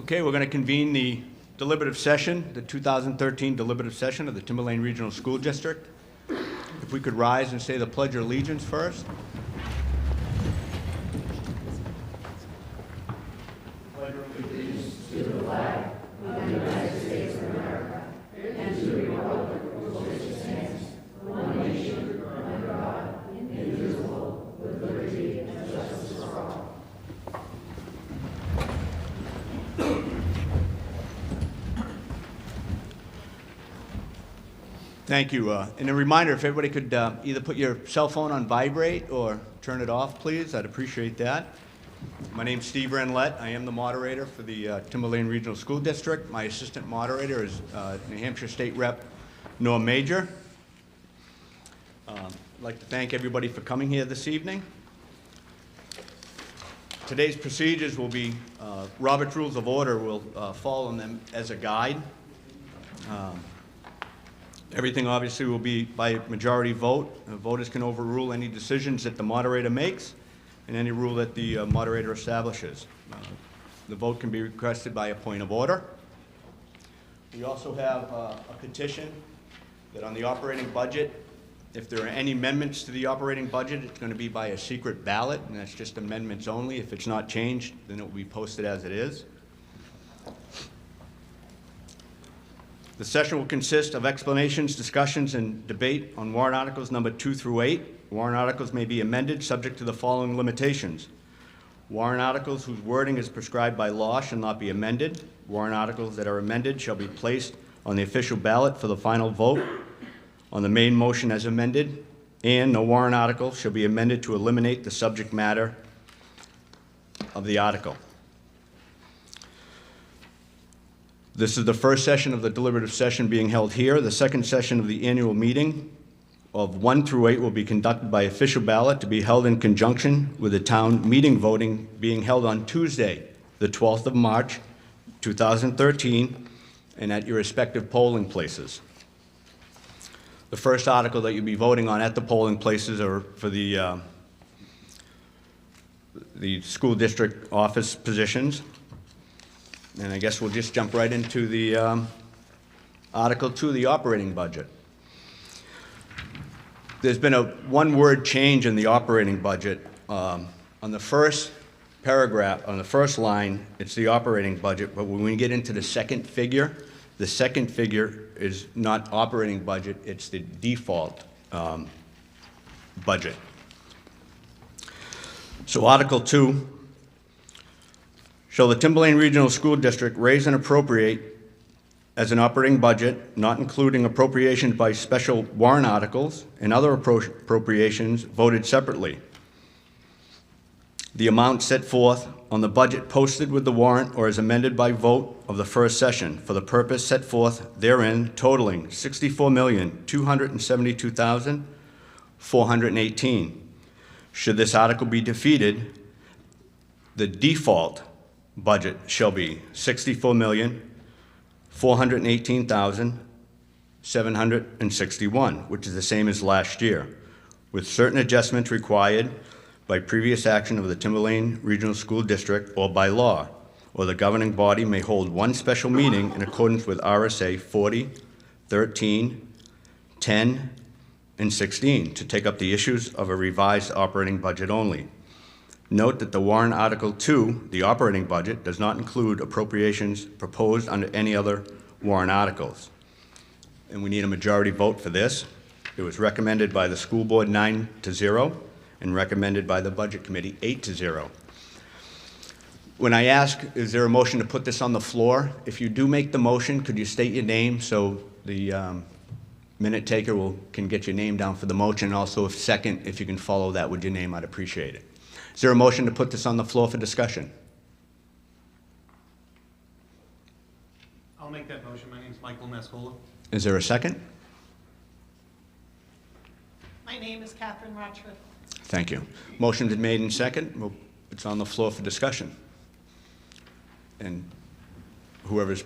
Okay, we're going to convene the deliberative session, the 2013 deliberative session of the Timberlane Regional School District. If we could rise and say the Pledge of Allegiance first. Pledge of allegiance to the flag of the United States of America and to the republic for which it stands, one nation, under God, indivisible, with liberty and justice for all. Thank you. And a reminder, if everybody could either put your cell phone on vibrate or turn it off, please, I'd appreciate that. My name's Steve Ranlett. I am the moderator for the Timberlane Regional School District. My assistant moderator is New Hampshire State Rep. Norm Major. I'd like to thank everybody for coming here this evening. Today's procedures will be, Robert's Rules of Order will follow them as a guide. Everything obviously will be by majority vote. Voters can overrule any decisions that the moderator makes and any rule that the moderator establishes. The vote can be requested by a point of order. We also have a petition that on the operating budget, if there are any amendments to the operating budget, it's going to be by a secret ballot, and that's just amendments only. If it's not changed, then it will be posted as it is. The session will consist of explanations, discussions, and debate on warrant articles number 2 through 8. Warrant articles may be amended subject to the following limitations. Warrant articles whose wording is prescribed by law shall not be amended. Warrant articles that are amended shall be placed on the official ballot for the final vote on the main motion as amended, and no warrant article shall be amended to eliminate the subject matter of the article. This is the first session of the deliberative session being held here. The second session of the annual meeting of 1 through 8 will be conducted by official ballot to be held in conjunction with the town meeting voting being held on Tuesday, the 12th of March, 2013, and at your respective polling places. The first article that you'll be voting on at the polling places are for the school district office positions. And I guess we'll just jump right into the Article 2, the operating budget. There's been a one-word change in the operating budget. On the first paragraph, on the first line, it's the operating budget, but when we get into the second figure is not operating budget, it's the default budget. So Article 2, shall the Timberlane Regional School District raise and appropriate as an operating budget, not including appropriations by special warrant articles and other appropriations voted separately, the amount set forth on the budget posted with the warrant or as amended by vote of the first session for the purpose set forth therein, totaling $64,272,418. Should this article be defeated, the default budget shall be $64,418,761, which is the same as last year, with certain adjustments required by previous action of the Timberlane Regional School District or by law, or the governing body may hold one special meeting in accordance with RSA 40, 13, 10, and 16 to take up the issues of a revised operating budget only. Note that the warrant Article 2, the operating budget, does not include appropriations proposed under any other warrant articles. And we need a majority vote for this. It was recommended by the school board 9-0 and recommended by the budget committee 8-0. When I ask, is there a motion to put this on the floor? If you do make the motion, could you state your name so the minute taker can get your name down for the motion? Also, if second, if you can follow that with your name, I'd appreciate it. Is there a motion to put this on the floor for discussion? I'll make that motion. My name is Michael Mascola. Is there a second? My name is Catherine Rochford. Thank you. Motion been made in second. It's on the floor for discussion. And whoever's,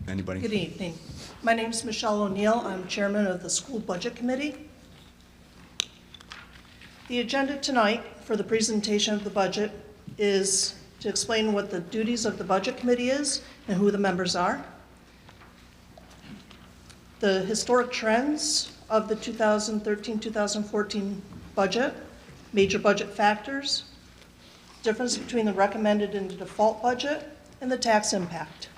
anybody? Good evening. My name is Michelle O'Neill. I'm chairman of the School Budget Committee. The agenda tonight for the presentation of the budget is to explain what the duties of the Budget Committee is and who the members are. The historic trends of the 2013-2014 budget, major budget factors, difference between the recommended and the default budget, and the tax impact.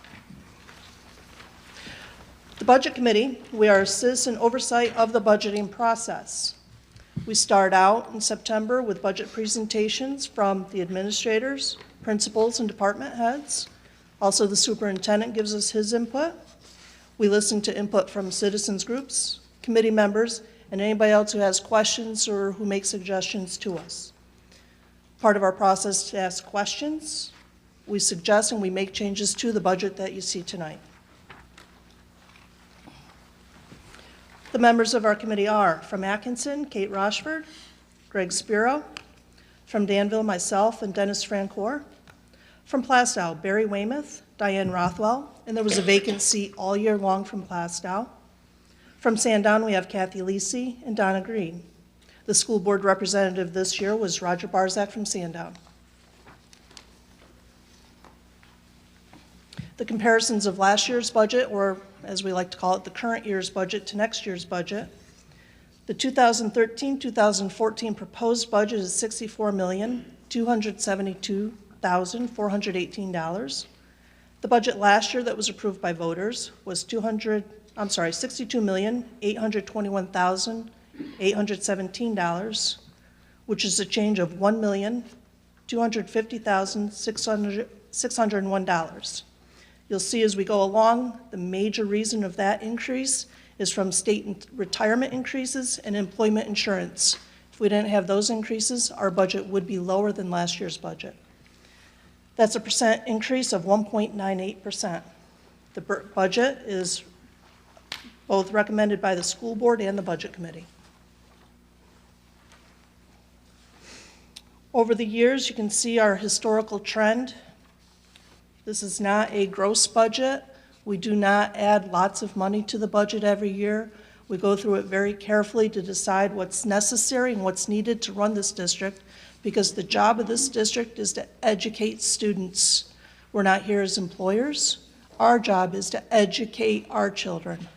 The Budget Committee, we are citizen oversight of the budgeting process. We start out in September with budget presentations from the administrators, principals, and department heads. Also, the superintendent gives us his input. We listen to input from citizens groups, committee members, and anybody else who has questions or who makes suggestions to us. Part of our process is to ask questions. We suggest and we make changes to the budget that you see tonight. The members of our committee are from Atkinson, Kate Rochford, Greg Spiro, from Danville, myself, and Dennis Francoeur, from Plastow, Barry Weymouth, Diane Rothwell, and there was a vacant seat all year long from Plastow. From Sandown, we have Kathy Lisi and Donna Green. The school board representative this year was Roger Barzak from Sandown. The comparisons of last year's budget, or as we like to call it, the current year's budget to next year's budget. The 2013-2014 proposed budget is $64,272,418. The budget last year that was approved by voters was $62,821,817, which is a change of $1,250,601. You'll see as we go along, the major reason of that increase is from state retirement increases and employment insurance. If we didn't have those increases, our budget would be lower than last year's budget. That's a percent increase of 1.98%. The budget is both recommended by the school board and the budget committee. Over the years, you can see our historical trend. This is not a gross budget. We do not add lots of money to the budget every year. We go through it very carefully to decide what's necessary and what's needed to run this district, because the job of this district is to educate students. We're not here as employers. Our job is to educate our children.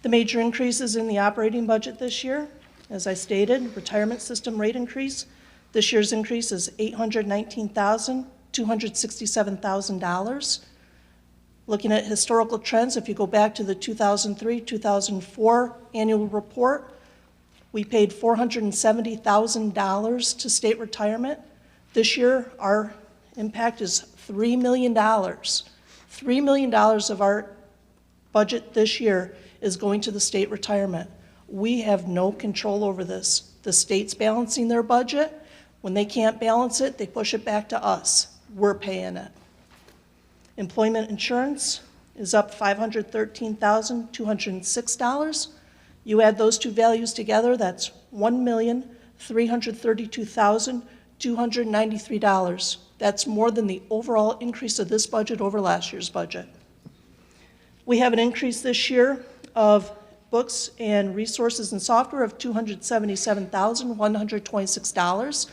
The major increases in the operating budget this year, as I stated, retirement system rate increase. This year's increase is $819,267,000. Looking at historical trends, if you go back to the 2003-2004 annual report, we paid $470,000 to state retirement. This year, our impact is $3 million. $3 million of our budget this year is going to the state retirement. We have no control over this. The state's balancing their budget. When they can't balance it, they push it back to us. We're paying it. Employment insurance is up $513,206. You add those two values together, that's $1,332,293. That's more than the overall increase of this budget over last year's budget. We have an increase this year of books and resources and software of $277,126.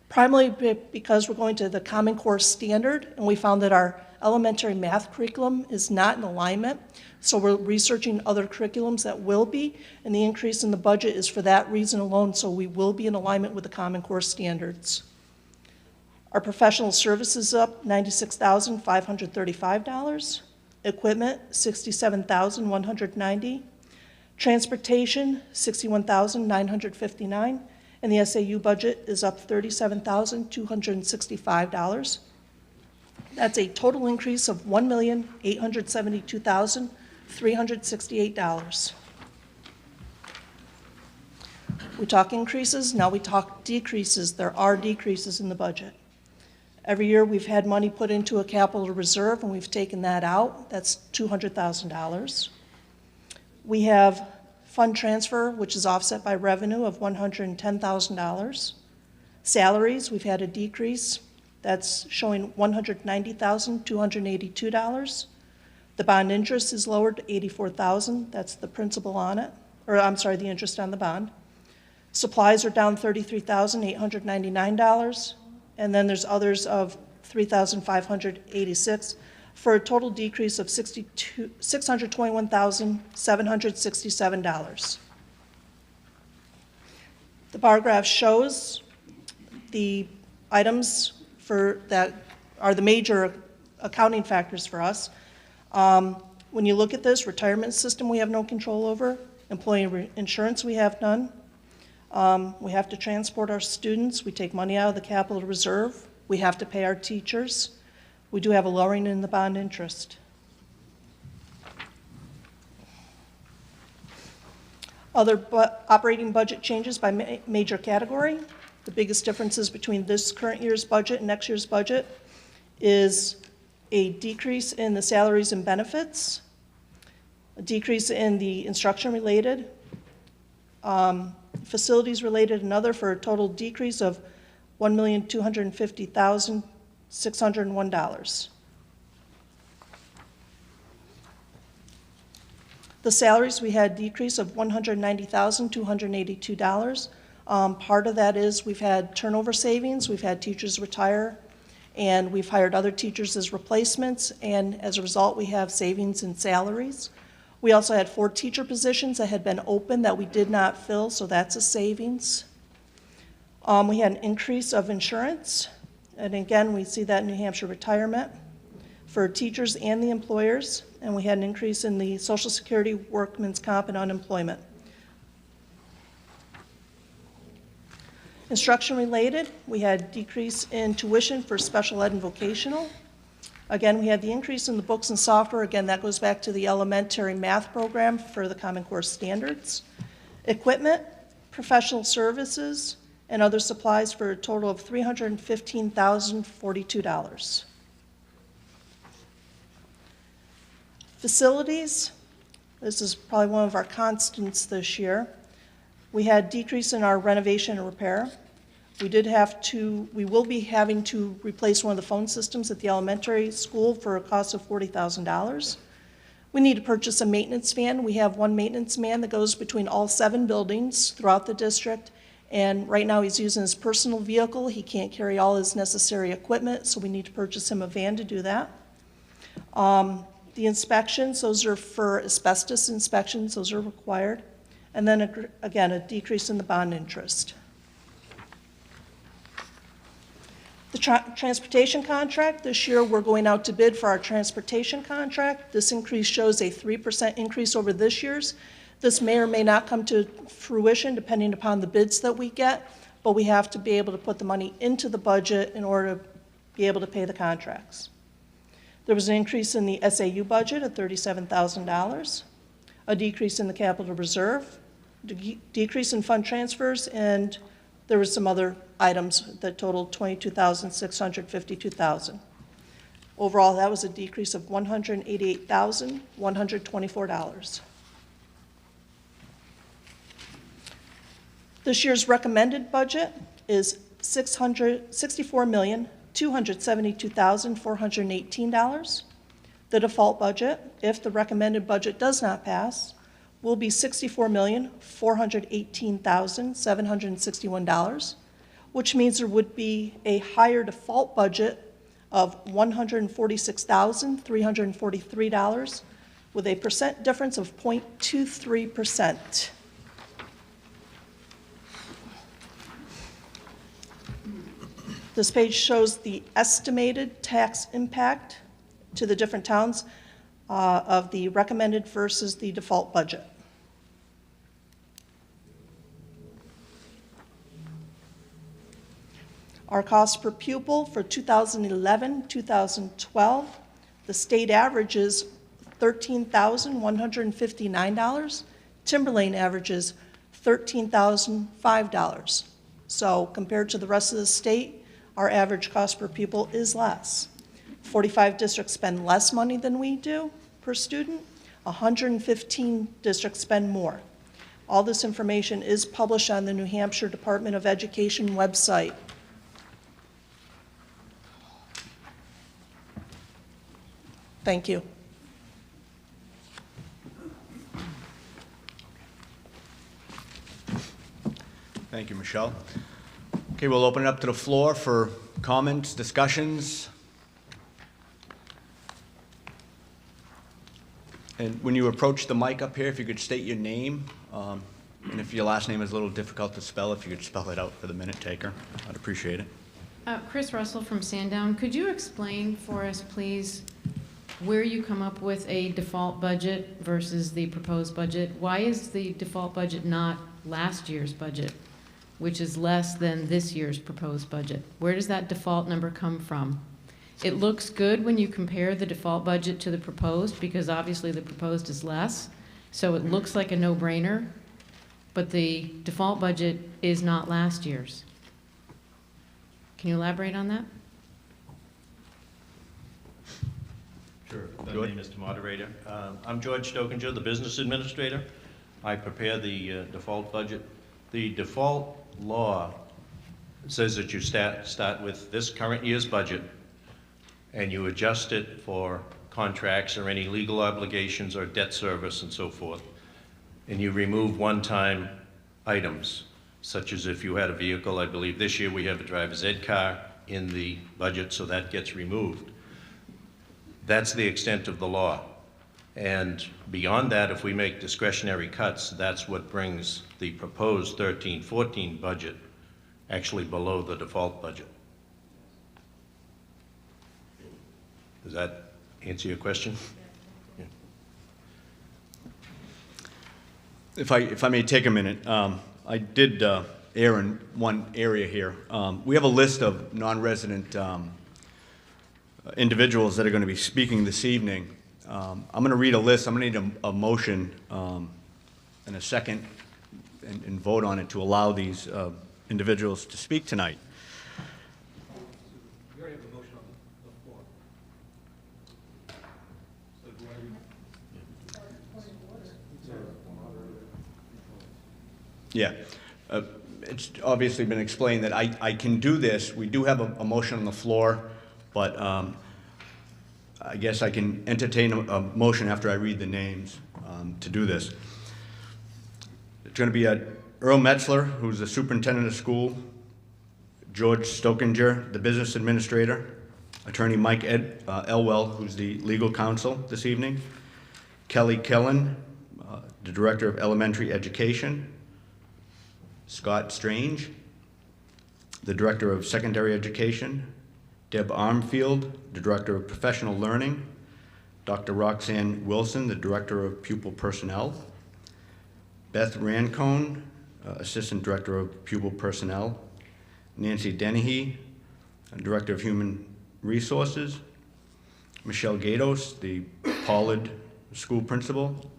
Primarily because we're going to the Common Core standard, and we found that our elementary math curriculum is not in alignment, so we're researching other curriculums that will be, and the increase in the budget is for that reason alone, so we will be in alignment with the Common Core standards. Our professional services up $96,535, equipment $67,190, transportation $61,959, and the SAU budget is up $37,265. That's a total increase of $1,872,368. We talk increases, now we talk decreases. There are decreases in the budget. Every year we've had money put into a capital reserve and we've taken that out. That's $200,000. We have fund transfer, which is offset by revenue of $110,000. Salaries, we've had a decrease. That's showing $190,282. The bond interest is lowered to $84,000. That's the principal on it, or I'm sorry, the interest on the bond. Supplies are down $33,899, and then there's others of $3,586, for a total decrease of $621,767. The bar graph shows the items that are the major accounting factors for us. When you look at this, retirement system we have no control over, employee insurance we have none. We have to transport our students, we take money out of the capital reserve, we have to pay our teachers. We do have a lowering in the bond interest. Other operating budget changes by major category. The biggest differences between this current year's budget and next year's budget is a decrease in the salaries and benefits, a decrease in the instruction-related, facilities-related, and other, for a total decrease of $1,250,601. The salaries, we had a decrease of $190,282. Part of that is we've had turnover savings, we've had teachers retire, and we've hired other teachers as replacements, and as a result, we have savings in salaries. We also had 4 teacher positions that had been open that we did not fill, so that's a savings. We had an increase of insurance, and again, we see that in New Hampshire retirement for teachers and the employers, and we had an increase in the Social Security, workman's comp, and unemployment. Instruction-related, we had decrease in tuition for special ed and vocational. Again, we had the increase in the books and software. Again, that goes back to the elementary math program for the Common Core standards. Equipment, professional services, and other supplies for a total of $315,042. Facilities, this is probably one of our constants this year. We had decrease in our renovation and repair. We will be having to replace one of the phone systems at the elementary school for a cost of $40,000. We need to purchase a maintenance van. We have one maintenance man that goes between all 7 buildings throughout the district, and right now he's using his personal vehicle. He can't carry all his necessary equipment, so we need to purchase him a van to do that. The inspections, those are for asbestos inspections, those are required. And then again, a decrease in the bond interest. The transportation contract, this year we're going out to bid for our transportation contract. This increase shows a 3% increase over this year's. This may or may not come to fruition depending upon the bids that we get, but we have to be able to put the money into the budget in order to be able to pay the contracts. There was an increase in the SAU budget of $37,000, a decrease in the capital reserve, decrease in fund transfers, and there were some other items that totaled $22,652,000. Overall, that was a decrease of $188,124. This year's recommended budget is $64,272,418. The default budget, if the recommended budget does not pass, will be $64,418,761, which means there would be a higher default budget of $146,343, with a percent difference of 0.23%. This page shows the estimated tax impact to the different towns of the recommended versus the default budget. Our cost per pupil for 2011-2012, the state average is $13,159. Timberlane averages $13,005. So compared to the rest of the state, our average cost per pupil is less. 45 districts spend less money than we do per student. 115 districts spend more. All this information is published on the New Hampshire Department of Education website. Thank you. Thank you, Michelle. Okay, we'll open it up to the floor for comments, discussions. And when you approach the mic up here, if you could state your name, and if your last name is a little difficult to spell, if you could spell it out for the minute taker, I'd appreciate it. Chris Russell from Sandown. Could you explain for us, please, where you come up with a default budget versus the proposed budget? Why is the default budget not last year's budget, which is less than this year's proposed budget? Where does that default number come from? It looks good when you compare the default budget to the proposed, because obviously the proposed is less, so it looks like a no-brainer, but the default budget is not last year's. Can you elaborate on that? Sure. George? Thank you, Mr. Moderator. I'm George Stokinger, the business administrator. I prepare the default budget. The default law says that you start with this current year's budget and you adjust it for contracts or any legal obligations or debt service and so forth. And you remove one-time items, such as if you had a vehicle. I believe this year we have a driver's ed car in the budget, so that gets removed. That's the extent of the law. And beyond that, if we make discretionary cuts, that's what brings the proposed 13-14 budget actually below the default budget. Does that answer your question? Yeah. If I may take a minute, I did err in one area here. We have a list of non-resident individuals that are going to be speaking this evening. I'm going to read a list. I'm going to need a motion and a second and vote on it to allow these individuals to speak tonight. We already have a motion on the floor. So do I Yeah. It's obviously been explained that I can do this. We do have a motion on the floor, but I guess I can entertain a motion after I read the names to do this. It's going to be Earl Metzler, who's the superintendent of school, George Stokinger, the business administrator, Attorney Mike Elwell, who's the legal counsel this evening, Kelly Killen, the director of elementary education, Scott Strange, the director of secondary education, Deb Armfield, the director of professional learning, Dr. Roxanne Wilson, the director of pupil personnel, Beth Rancone, assistant director of pupil personnel, Nancy Dennehy, director of human resources, Michelle Gatos, the Pollard school principal,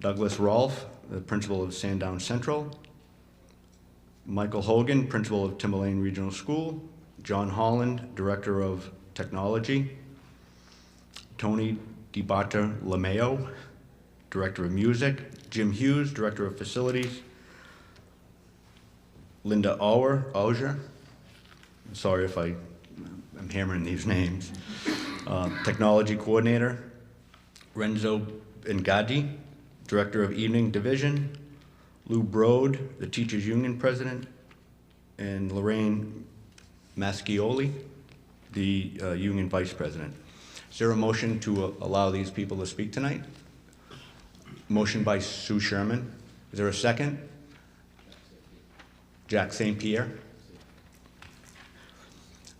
Douglas Rolfe, the principal of Sandown Central, Michael Hogan, principal of Timberlane Regional School, John Holland, director of technology, Tony DiBata Lameo, director of music, Jim Hughes, director of facilities, Linda Auger, sorry if I'm hammering these names, technology coordinator, Renzo Ngadi, director of evening division, Lou Brode, the teachers union president, and Lorraine Mascioli, the union vice president. Is there a motion to allow these people to speak tonight? Motion by Sue Sherman. Is there a second? Jack St. Pierre.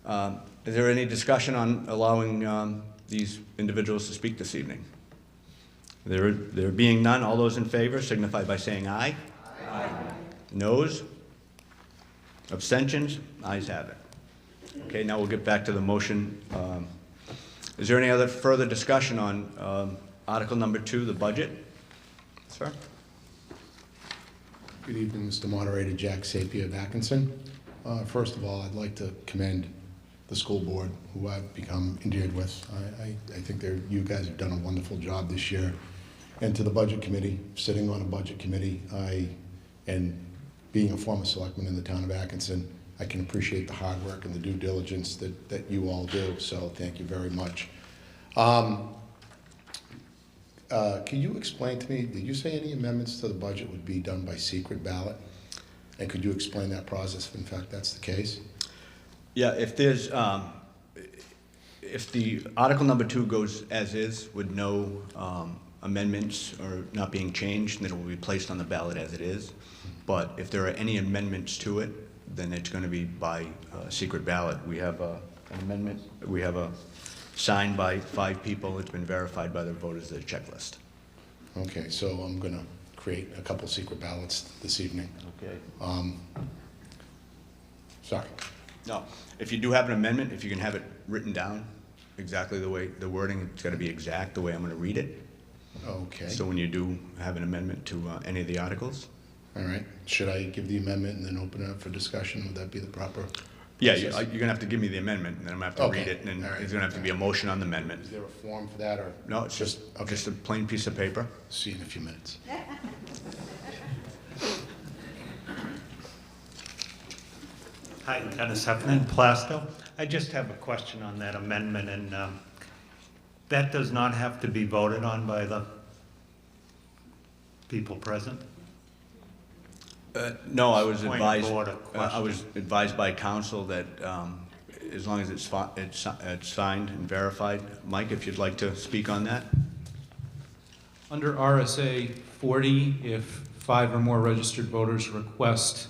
Is there any discussion on allowing these individuals to speak this evening? There being none, all those in favor signify by saying aye. Aye. Noes? Abstentions? Ayes have it. Okay, now we'll get back to the motion. Is there any other further discussion on Article number 2, the budget? Sir? Good evening, Mr. Moderator, Jack Sapir of Atkinson. First of all, I'd like to commend the school board, who I've become endeared with. I think you guys have done a wonderful job this year. And to the budget committee, sitting on a budget committee, and being a former selectman in the town of Atkinson, I can appreciate the hard work and the due diligence that you all do, so thank you very much. Can you explain to me, did you say any amendments to the budget would be done by secret ballot? And could you explain that process if in fact that's the case? Yeah, if there's, if the Article number 2 goes as is with no amendments or not being changed, then it will be placed on the ballot as it is. But if there are any amendments to it, then it's going to be by secret ballot. We have an amendment, we have a signed by 5 people, it's been verified by the voters of the checklist. Okay, so I'm gonna create a couple secret ballots this evening. Okay. Sorry. No, if you do have an amendment, if you can have it written down exactly the way, the wording, it's got to be exact the way I'm going to read it. Okay, So when you do have an amendment to any of the articles. all right. Should I give the amendment and then open it up for discussion? Would that be the proper? Yeah, you're process? going to have to give me the amendment, and then I'm going to have to Okay, read it, and then all right. there's going to have to be a motion on the amendment. Is there a form for that, or? No, it's just a plain piece of paper. See you in a few minutes. Hi, Dennis Heffernan, Plasto. I just have a question on that amendment, and that does not have to be voted on by the people present? No, I was Point of advised, order I was advised by counsel that as long as it's signed and verified. Mike, if you'd like to speak on that? Under RSA 40, if 5 or more registered voters request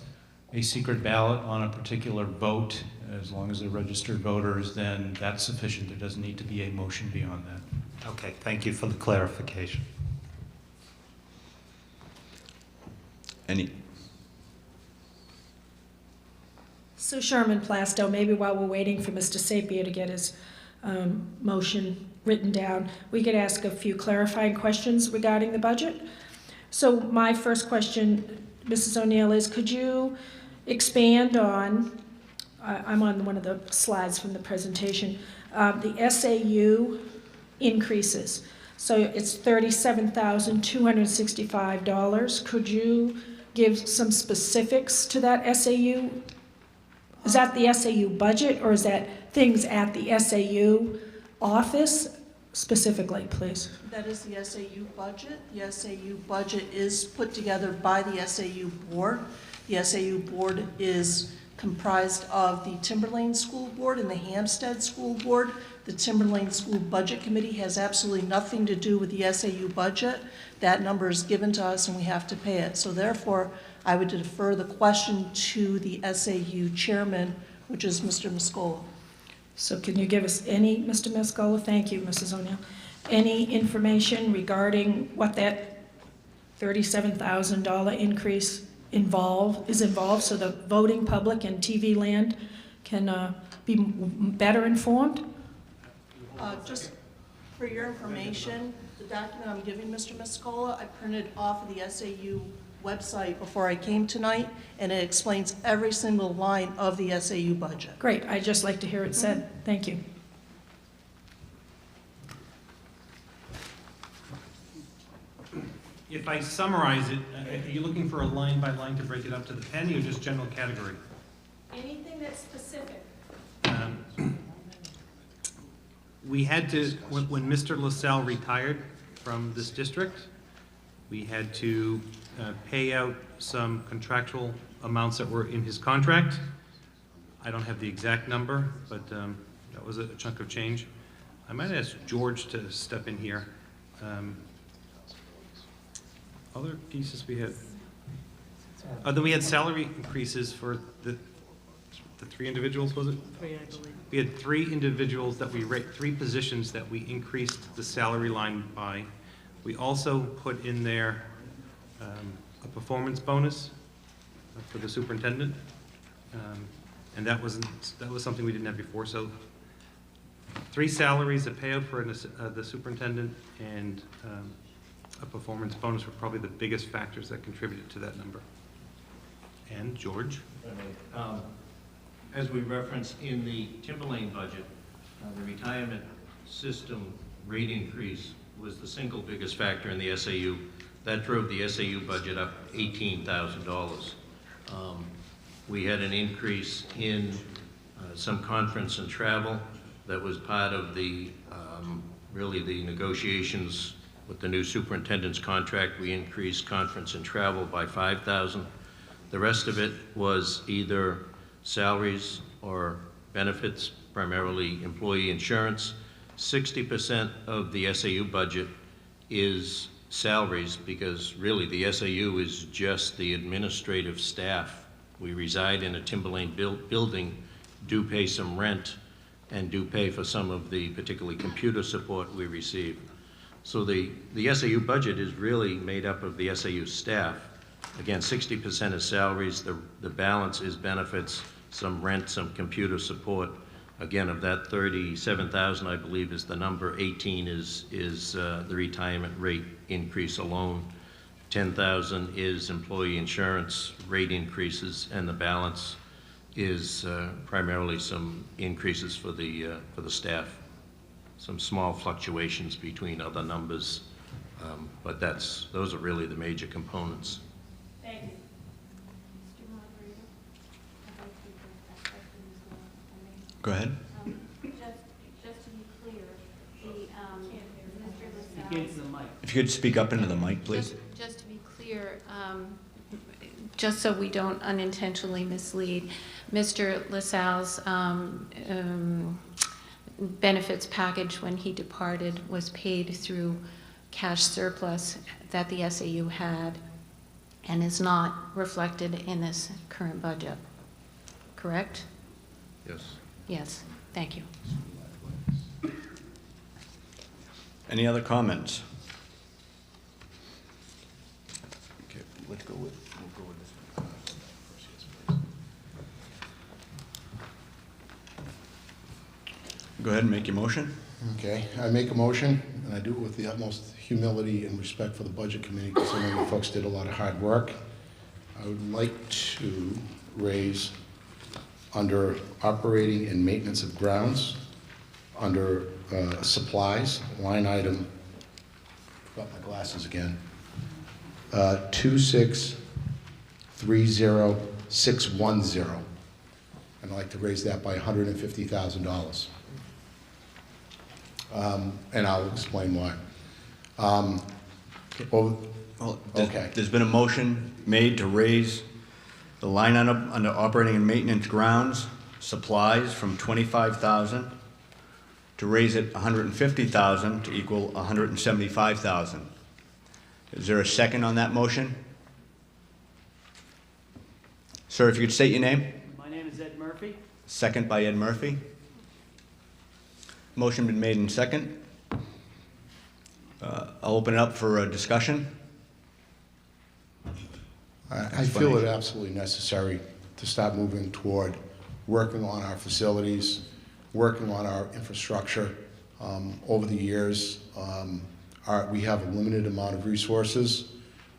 a secret ballot on a particular vote, as long as they're registered voters, then that's sufficient. There doesn't need to be a motion beyond that. Okay, thank you for the clarification. Any? Sue Sherman, Plasto, maybe while we're waiting for Mr. Sapia to get his motion written down, we could ask a few clarifying questions regarding the budget. So my first question, Mrs. O'Neill, is could you expand on, I'm on one of the slides from the presentation, the SAU increases. So it's $37,265. Could you give some specifics to that SAU? Is that the SAU budget, or is that things at the SAU office specifically, please? That is the SAU budget. The SAU budget is put together by the SAU board. The SAU board is comprised of the Timberlane School Board and the Hampstead School Board. The Timberlane School Budget Committee has absolutely nothing to do with the SAU budget. That number is given to us and we have to pay it. So therefore, I would defer the question to the SAU chairman, which is Mr. Muscola. So can you give us any, Mr. Muscola, thank you, Mrs. O'Neill, any information regarding what that $37,000 increase is involved, so the voting public and TV land can be better informed? Just for your information, the document I'm giving Mr. Muscola, I printed off of the SAU website before I came tonight, and it explains every single line of the SAU budget. Great, I'd just like to hear it said. Thank you. If I summarize it, are you looking for a line by line to break it up to the penny or just general category? Anything that's specific. We had to, when Mr. LaSalle retired from this district, we had to pay out some contractual amounts that were in his contract. I don't have the exact number, but that was a chunk of change. I might ask George to step in here. Other pieces we had. Then we had salary increases for the 3 individuals, was it? 3, I believe. We had 3 individuals that we rate, 3 positions that we increased the salary line by. We also put in there a performance bonus for the superintendent, and that was something we didn't have before. So 3 salaries, a payout for the superintendent, and a performance bonus were probably the biggest factors that contributed to that number. And George? As we referenced in the Timberlane budget, the retirement system rate increase was the single biggest factor in the SAU. That drove the SAU budget up $18,000. We had an increase in some conference and travel that was part of the, really the negotiations with the new superintendent's contract. We increased conference and travel by $5,000. The rest of it was either salaries or benefits, primarily employee insurance. 60% of the SAU budget is salaries, because really the SAU is just the administrative staff. We reside in a Timberlane building, do pay some rent, and do pay for some of the particularly computer support we receive. So the SAU budget is really made up of the SAU staff. Again, 60% is salaries, the balance is benefits, some rent, some computer support. Again, of that 37,000, I believe is the number, 18 is the retirement rate increase alone. 10,000 is employee insurance rate increases, and the balance is primarily some increases for the staff. Some small fluctuations between other numbers, but those are really the major components. Thank you. Mr. Moderator, I'd like to address that question as well, if I may. Go ahead. Just to be clear, Mr. LaSalle. If you could speak up into the mic, please. Just to be clear, just so we don't unintentionally mislead, Mr. LaSalle's benefits package when he departed was paid through cash surplus that the SAU had and is not reflected in this current budget, correct? Yes. Yes, thank you. Any other comments? Okay, we'll go with this one. Go ahead and make your motion. Okay, I make a motion, and I do it with the utmost humility and respect for the Budget Committee, because I know you folks did a lot of hard work. I would like to raise under operating and maintenance of grounds, under supplies, line item, forgot my glasses again, 2630610. And I'd like to raise that by $150,000. And I'll explain why. Okay. There's been a motion made to raise the line item under operating and maintenance grounds, supplies from $25,000 to raise it $150,000 to equal $175,000. Is there a second on that motion? Sir, if you could state your name. My name is Ed Murphy. Second by Ed Murphy. Motion been made in second. I'll open it up for a discussion. I feel it absolutely necessary to start moving toward working on our facilities, working on our infrastructure. Over the years, we have a limited amount of resources.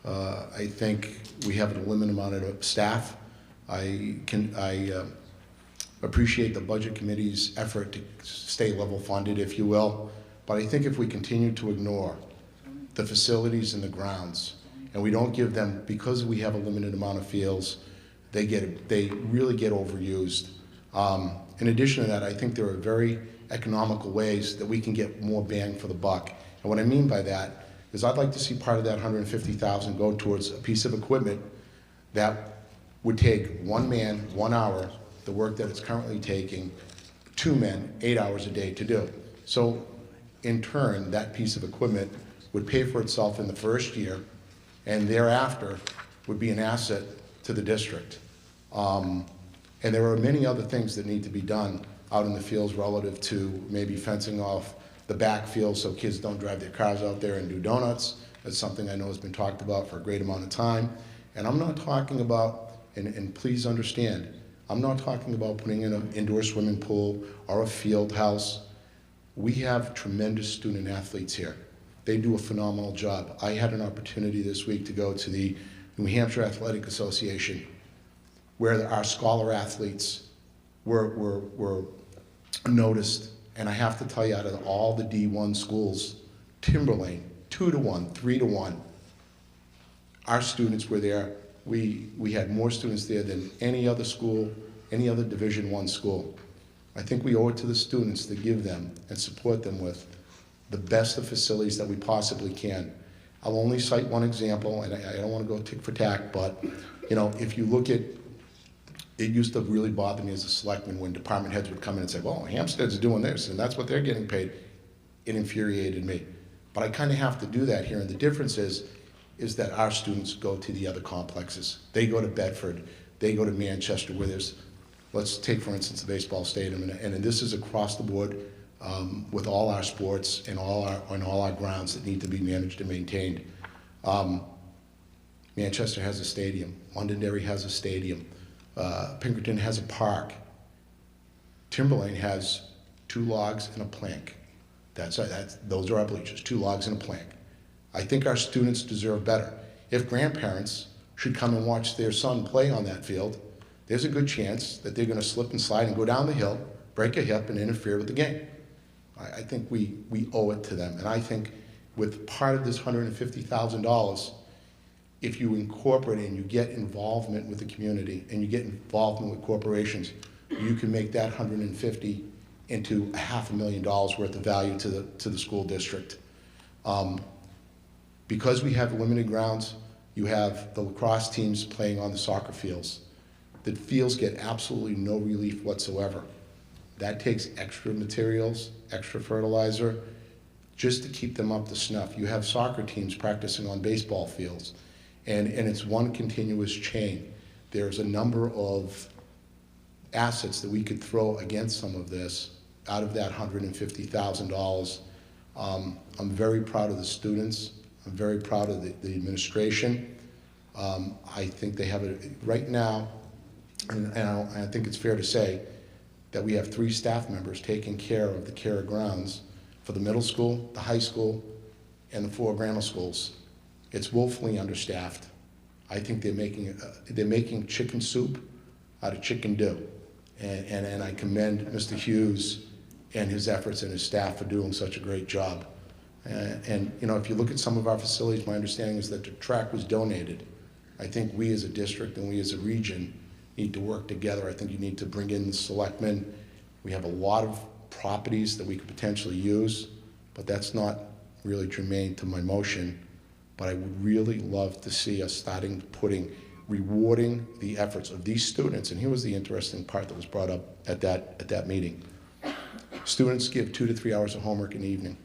I think we have a limited amount of staff. I appreciate the Budget Committee's effort to stay level funded, if you will. But I think if we continue to ignore the facilities and the grounds, and we don't give them, because we have a limited amount of fields, they really get overused. In addition to that, I think there are very economical ways that we can get more bang for the buck. And what I mean by that is I'd like to see part of that $150,000 go towards a piece of equipment that would take 1 man, 1 hour, the work that it's currently taking 2 men, 8 hours a day to do. So in turn, that piece of equipment would pay for itself in the first year, and thereafter would be an asset to the district. And there are many other things that need to be done out in the fields relative to maybe fencing off the back field so kids don't drive their cars out there and do donuts. That's something I know has been talked about for a great amount of time. And I'm not talking about, and please understand, I'm not talking about putting in an indoor swimming pool or a field house. We have tremendous student athletes here. They do a phenomenal job. I had an opportunity this week to go to the New Hampshire Athletic Association, where our scholar athletes were noticed. And I have to tell you, out of all the D1 schools, Timberlane, 2-to-1, 3-to-1, our students were there. We had more students there than any other school, any other Division I school. I think we owe it to the students to give them and support them with the best of facilities that we possibly can. I'll only cite one example, and I don't want to go tick for tack, but You know, if you look at, it used to really bother me as a selectman when department heads would come in and say, well, Hampstead's doing this, and that's what they're getting paid. It infuriated me. But I kind of have to do that here, and the difference is that our students go to the other complexes. They go to Bedford, they go to Manchester, where there's, let's take, for instance, the baseball stadium, and this is across the board with all our sports and all our grounds that need to be managed and maintained. Manchester has a stadium. Londonderry has a stadium. Pinkerton has a park. Timberlane has 2 logs and a plank. Those are our bleachers, 2 logs and a plank. I think our students deserve better. If grandparents should come and watch their son play on that field, there's a good chance that they're going to slip and slide and go down the hill, break a hip, and interfere with the game. I think we owe it to them. And I think with part of this $150,000, if you incorporate it and you get involvement with the community and you get involvement with corporations, you can make that $150,000 into $500,000 worth of value to the school district. Because we have limited grounds, you have the lacrosse teams playing on the soccer fields. The fields get absolutely no relief whatsoever. That takes extra materials, extra fertilizer, just to keep them up to snuff. You have soccer teams practicing on baseball fields, and it's one continuous chain. There's a number of assets that we could throw against some of this out of that $150,000. I'm very proud of the students. I'm very proud of the administration. I think they have it right now, and I think it's fair to say that we have 3 staff members taking care of the care of grounds for the middle school, the high school, and the 4 grammar schools. It's woefully understaffed. I think they're making chicken soup out of chicken do, and I commend Mr. Hughes and his efforts and his staff for doing such a great job. And you know, if you look at some of our facilities, my understanding is that the track was donated. I think we as a district and we as a region need to work together. I think you need to bring in the selectmen. We have a lot of properties that we could potentially use, but that's not really germane to my motion. But I would really love to see us starting rewarding the efforts of these students. And here was the interesting part that was brought up at that meeting. Students give 2 to 3 hours of homework in the evening.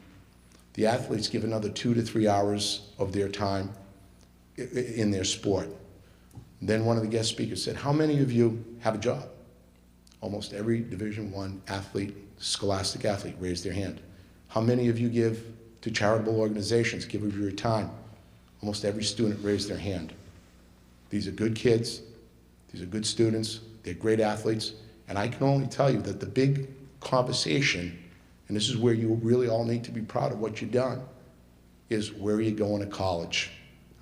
The athletes give another 2 to 3 hours of their time in their sport. Then one of the guest speakers said, how many of you have a job? Almost every Division I athlete, scholastic athlete, raised their hand. How many of you give to charitable organizations, give of your time? Almost every student raised their hand. These are good kids, these are good students, they're great athletes, and I can only tell you that the big conversation, and this is where you really all need to be proud of what you've done, is where are you going to college?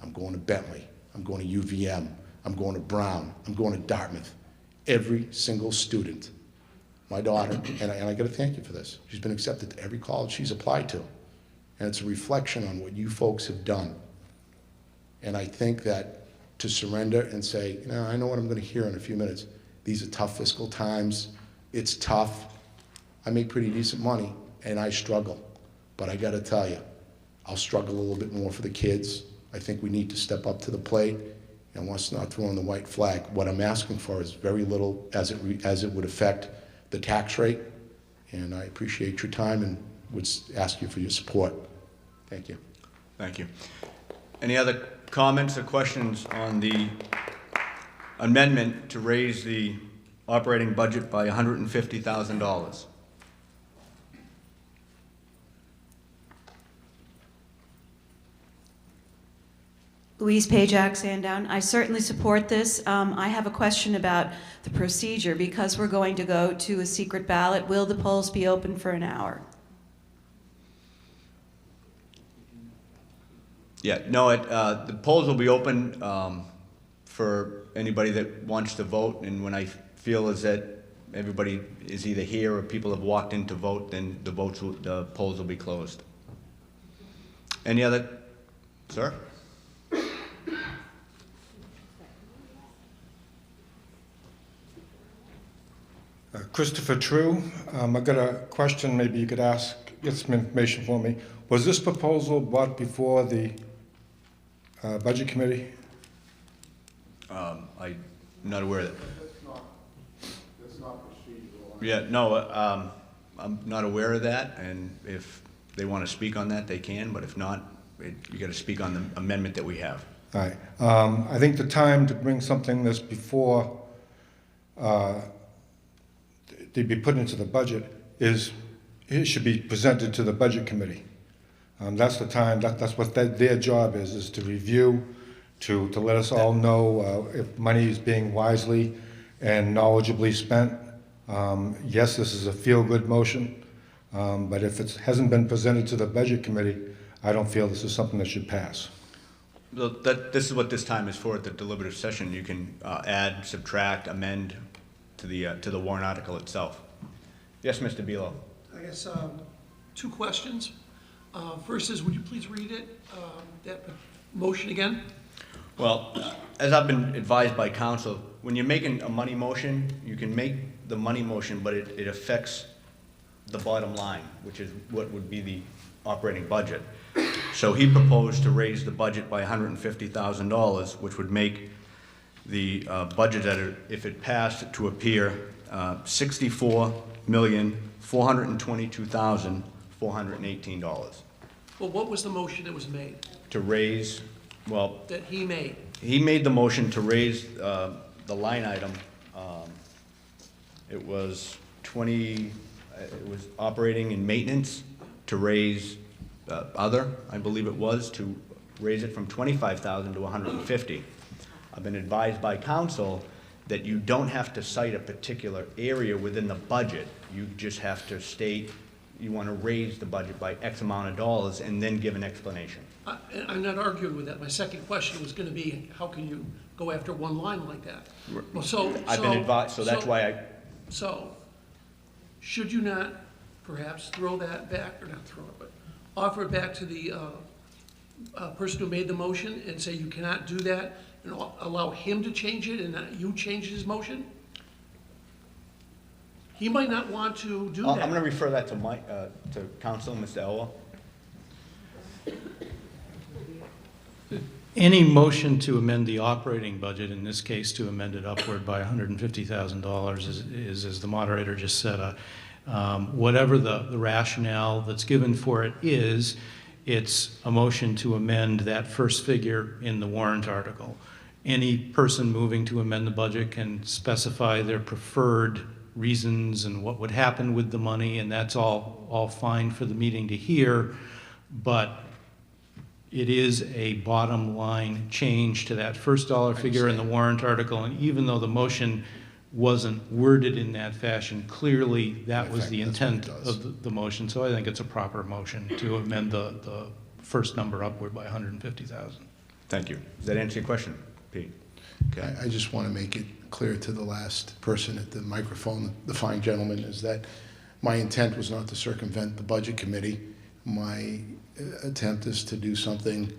I'm going to Bentley, I'm going to UVM, I'm going to Brown, I'm going to Dartmouth. Every single student, my daughter, and I got to thank you for this, she's been accepted to every college she's applied to. And it's a reflection on what you folks have done. And I think that to surrender and say, you know, I know what I'm going to hear in a few minutes. These are tough fiscal times. It's tough. I make pretty decent money, and I struggle. But I got to tell you, I'll struggle a little bit more for the kids. I think we need to step up to the plate, and let's not throw in the white flag. What I'm asking for is very little as it would affect the tax rate. And I appreciate your time and would ask you for your support. Thank you. Thank you. Any other comments or questions on the amendment to raise the operating budget by $150,000? Louise Pajak, Sandown. I certainly support this. I have a question about the procedure. Because we're going to go to a secret ballot, will the polls be open for an hour? Yeah, no, the polls will be open for anybody that wants to vote, and when I feel is that everybody is either here or people have walked in to vote, then the polls will be closed. Any other, sir? Christopher True. I got a question, maybe you could get some information for me. Was this proposal brought before the Budget Committee? I I'm not aware of that. That's not procedural. Yeah, no, I'm not aware of that, and if they want to speak on that, they can, but if not, you got to speak on the amendment that we have. All right. I think the time to bring something that's before, to be put into the budget is, it should be presented to the budget committee. That's the time, that's what their job is to review, to let us all know if money is being wisely and knowledgeably spent. Yes, this is a feel-good motion, but if it hasn't been presented to the budget committee, I don't feel this is something that should pass. Well, this is what this time is for at the deliberative session. You can add, subtract, amend to the warrant article itself. Yes, Mr. Belo. I guess two questions. First is, would you please read it, that motion again? Well, as I've been advised by counsel, when you're making a money motion, you can make the money motion, but it affects the bottom line, which is what would be the operating budget. So he proposed to raise the budget by $150,000, which would make the budget, if it passed, to appear $64,422,418. Well, what was the motion that was made, To raise, well, that he made? he made the motion to raise the line item. It was it was operating and maintenance to raise other, I believe it was, to raise it from 25,000 to 150. I've been advised by counsel that you don't have to cite a particular area within the budget. You just have to state you want to raise the budget by X amount of dollars and then give an explanation. I'm not arguing with that. My second question was going to be, how can you go after one line like that? Well, I've been advised, so that's why I... So, should you not perhaps throw that back, or not throw it, but offer it back to the person who made the motion and say you cannot do that, and allow him to change it and not you change his motion? He might not want to do that. I'm going to refer that to to counsel, Mr. Elwell. Any motion to amend the operating budget, in this case to amend it upward by $150,000, is, as the moderator just said, whatever the rationale that's given for it is, it's a motion to amend that first figure in the warrant article. Any person moving to amend the budget can specify their preferred reasons and what would happen with the money, and that's all fine for the meeting to hear, but it is a bottom line change to that first dollar figure in the warrant article, and even though the motion wasn't worded in that fashion, clearly that was the intent of the motion, so I think it's a proper motion to amend the first number upward by $150,000. Thank you. Does that answer your question, Pete? Okay. I just want to make it clear to the last person at the microphone, the fine gentleman, is that my intent was not to circumvent the budget committee. My attempt is to do something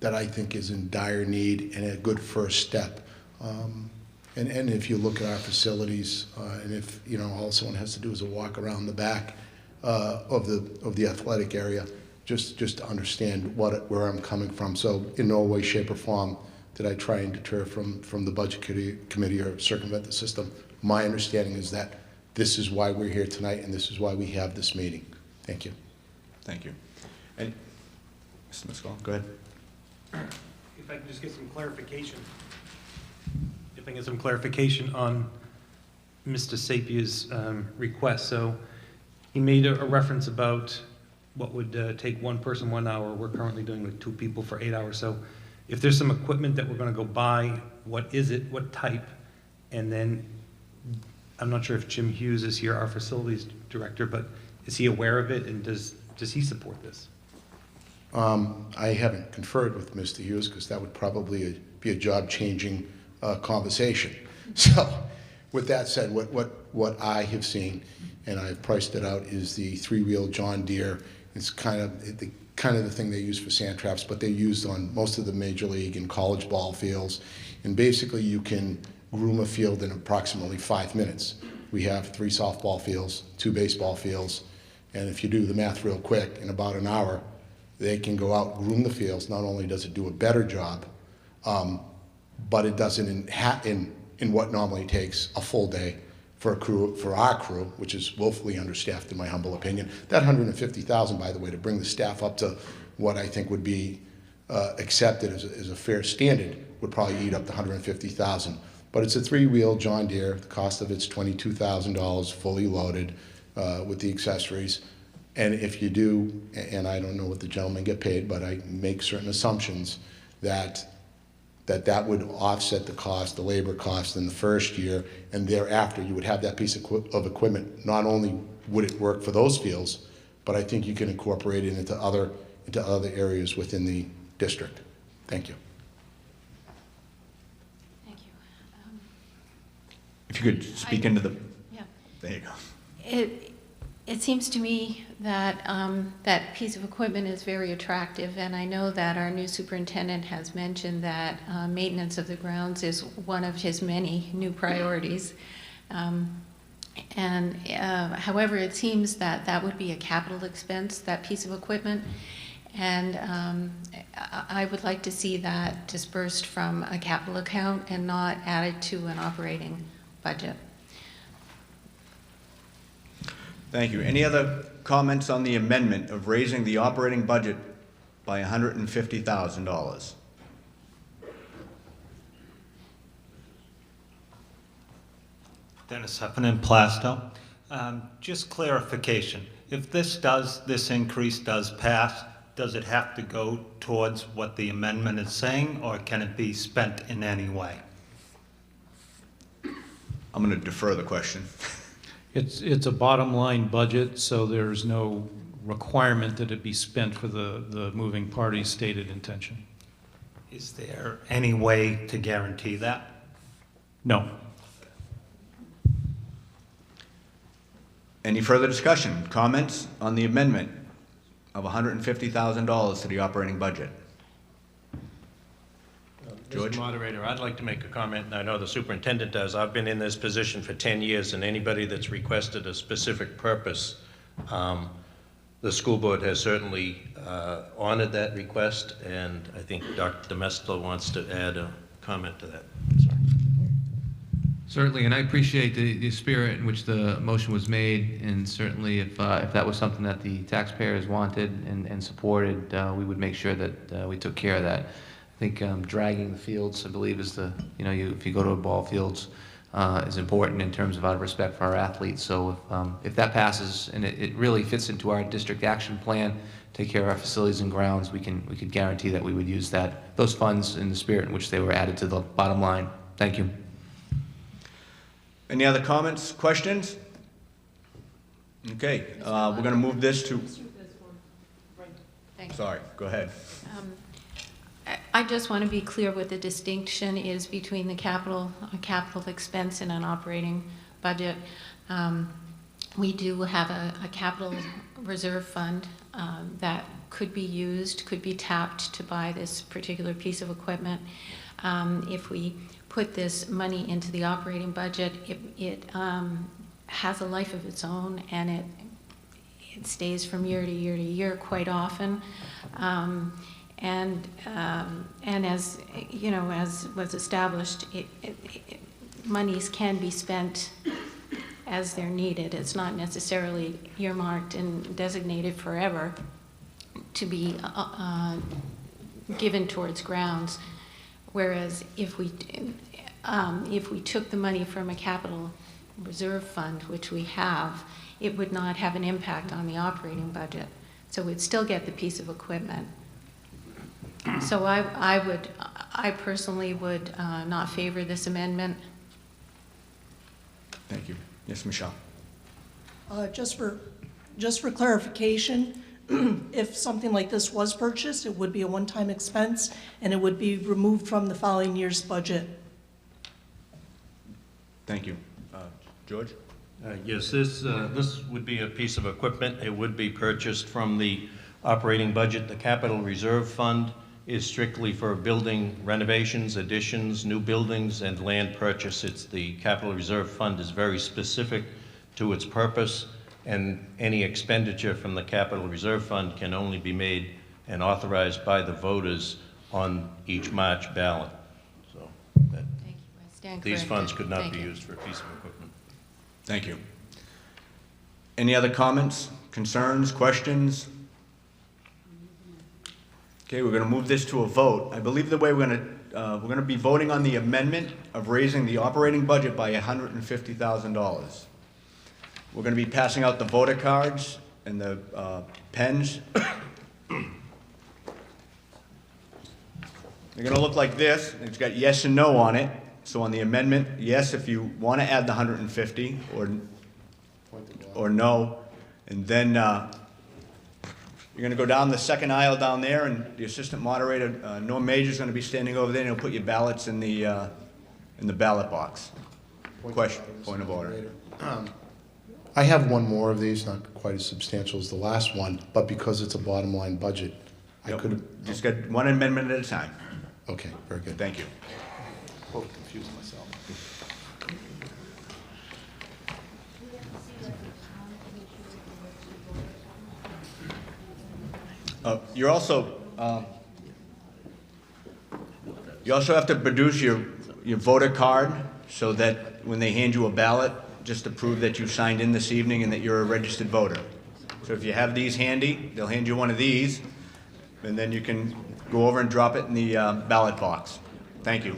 that I think is in dire need and a good first step. And if you look at our facilities, and if all someone has to do is a walk around the back of the athletic area, just to understand where I'm coming from. So in no way, shape, or form did I try and deter from the budget committee or circumvent the system. My understanding is that this is why we're here tonight, and this is why we have this meeting. Thank you. Thank you. And Mr. Mescal, go ahead. If I can just get some clarification. If I can get some clarification on Mr. Sapia's request. So he made a reference about what would take one person 1 hour. We're currently doing with 2 people for 8 hours. So if there's some equipment that we're going to go buy, what is it, what type? And then I'm not sure if Jim Hughes is here, our facilities director, but is he aware of it, and does he support this? I haven't conferred with Mr. Hughes because that would probably be a job-changing conversation. So with that said, what I have seen, and I've priced it out, is the 3-wheel John Deere. It's kind of the thing they use for sand traps, but they're used on most of the major league and college ball fields. And basically you can groom a field in approximately 5 minutes. We have 3 softball fields, 2 baseball fields, and if you do the math real quick, in about an hour, they can go out, groom the fields. Not only does it do a better job, but it doesn't in what normally takes a full day for our crew, which is woefully understaffed in my humble opinion. That $150,000, by the way, to bring the staff up to what I think would be accepted as a fair standard, would probably eat up the $150,000. But it's a 3-wheel John Deere. The cost of it's $22,000 fully loaded with the accessories. And if you do, and I don't know what the gentlemen get paid, but I make certain assumptions that would offset the cost, the labor cost in the first year, and thereafter you would have that piece of equipment. Not only would it work for those fields, but I think you can incorporate it into other areas within the district. Thank you. Thank you. If you could speak into the, Yeah. there you go. It seems to me that that piece of equipment is very attractive, and I know that our new superintendent has mentioned that maintenance of the grounds is one of his many new priorities. However, it seems that that would be a capital expense, that piece of equipment, and I would like to see that dispersed from a capital account and not added to an operating budget. Thank you. Any other comments on the amendment of raising the operating budget by $150,000? Dennis Heffernan, Plasto. Just clarification. If this increase does pass, does it have to go towards what the amendment is saying, or can it be spent in any way? I'm going to defer the question. It's a bottom line budget, so there's no requirement that it be spent for the moving party's stated intention. Is there any way to guarantee that? No. Any further discussion, comments on the amendment of $150,000 to the operating budget? George? Mr. Moderator, I'd like to make a comment, and I know the superintendent does. I've been in this position for 10 years, and anybody that's requested a specific purpose, the school board has certainly honored that request, and I think Dr. DeMestlo wants to add a comment to that. Sorry. Certainly, and I appreciate the spirit in which the motion was made, and certainly if that was something that the taxpayers wanted and supported, we would make sure that we took care of that. I think dragging the fields, I believe, is if you go to a ball fields, is important in terms of out of respect for our athletes. So if that passes, and it really fits into our district action plan, take care of our facilities and grounds, we could guarantee that we would use those funds in the spirit in which they were added to the bottom line. Thank you. Any other comments, questions? Okay, we're going to move this to... Thank you. Sorry, go ahead. I just want to be clear what the distinction is between a capital expense and an operating budget. We do have a capital reserve fund that could be used, could be tapped to buy this particular piece of equipment. If we put this money into the operating budget, it has a life of its own, and it stays from year to year to year quite often. And as you know, as was established, monies can be spent as they're needed. It's not necessarily earmarked and designated forever to be given towards grounds. Whereas if we took the money from a capital reserve fund, which we have, it would not have an impact on the operating budget. So we'd still get the piece of equipment. So I personally would not favor this amendment. Thank you. Yes, Michelle. Just for clarification, if something like this was purchased, it would be a one-time expense, and it would be removed from the following year's budget. Thank you. George? Yes, this would be a piece of equipment. It would be purchased from the operating budget. The capital reserve fund is strictly for building renovations, additions, new buildings, and land purchase. The capital reserve fund is very specific to its purpose, and any expenditure from the capital reserve fund can only be made and authorized by the voters on each March ballot. So Stand These corrected. funds could not Thank be you. used for a piece of equipment. Thank you. Any other comments, concerns, questions? Okay, we're going to move this to a vote. I believe the way we're going to be voting on the amendment of raising the operating budget by $150,000. We're going to be passing out the voter cards and the pens. They're going to look like this. It's got yes and no on it. So on the amendment, yes if you want to add the 150, or no. And then you're going to go down the second aisle down there, and the assistant moderator, Norm Major, is going to be standing over there, and he'll put your ballots in the ballot box. Question, point of order. I have one more of these, not quite as substantial as the last one, but because it's a bottom line budget, I Yep, could have. just got one amendment at a time. Okay, very good. Thank you. Both confused myself. You also have to produce your voter card so that when they hand you a ballot, just to prove that you signed in this evening and that you're a registered voter. So if you have these handy, they'll hand you one of these, and then you can go over and drop it in the ballot box. Thank you.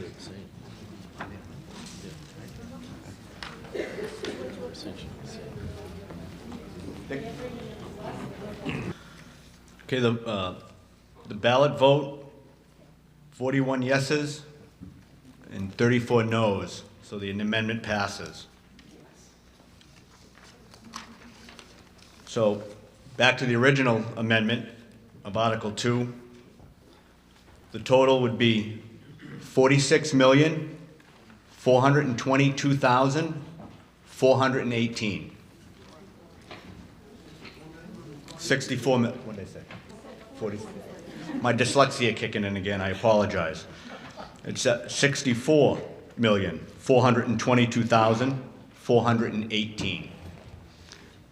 Okay, the ballot vote, 41 yeses and 34 noes, so the amendment passes. So back to the original amendment of Article 2. The total would be $46,422,418. 64 mil, what did I say? 40. My dyslexia kicking in again, I apologize. It's $64,422,418.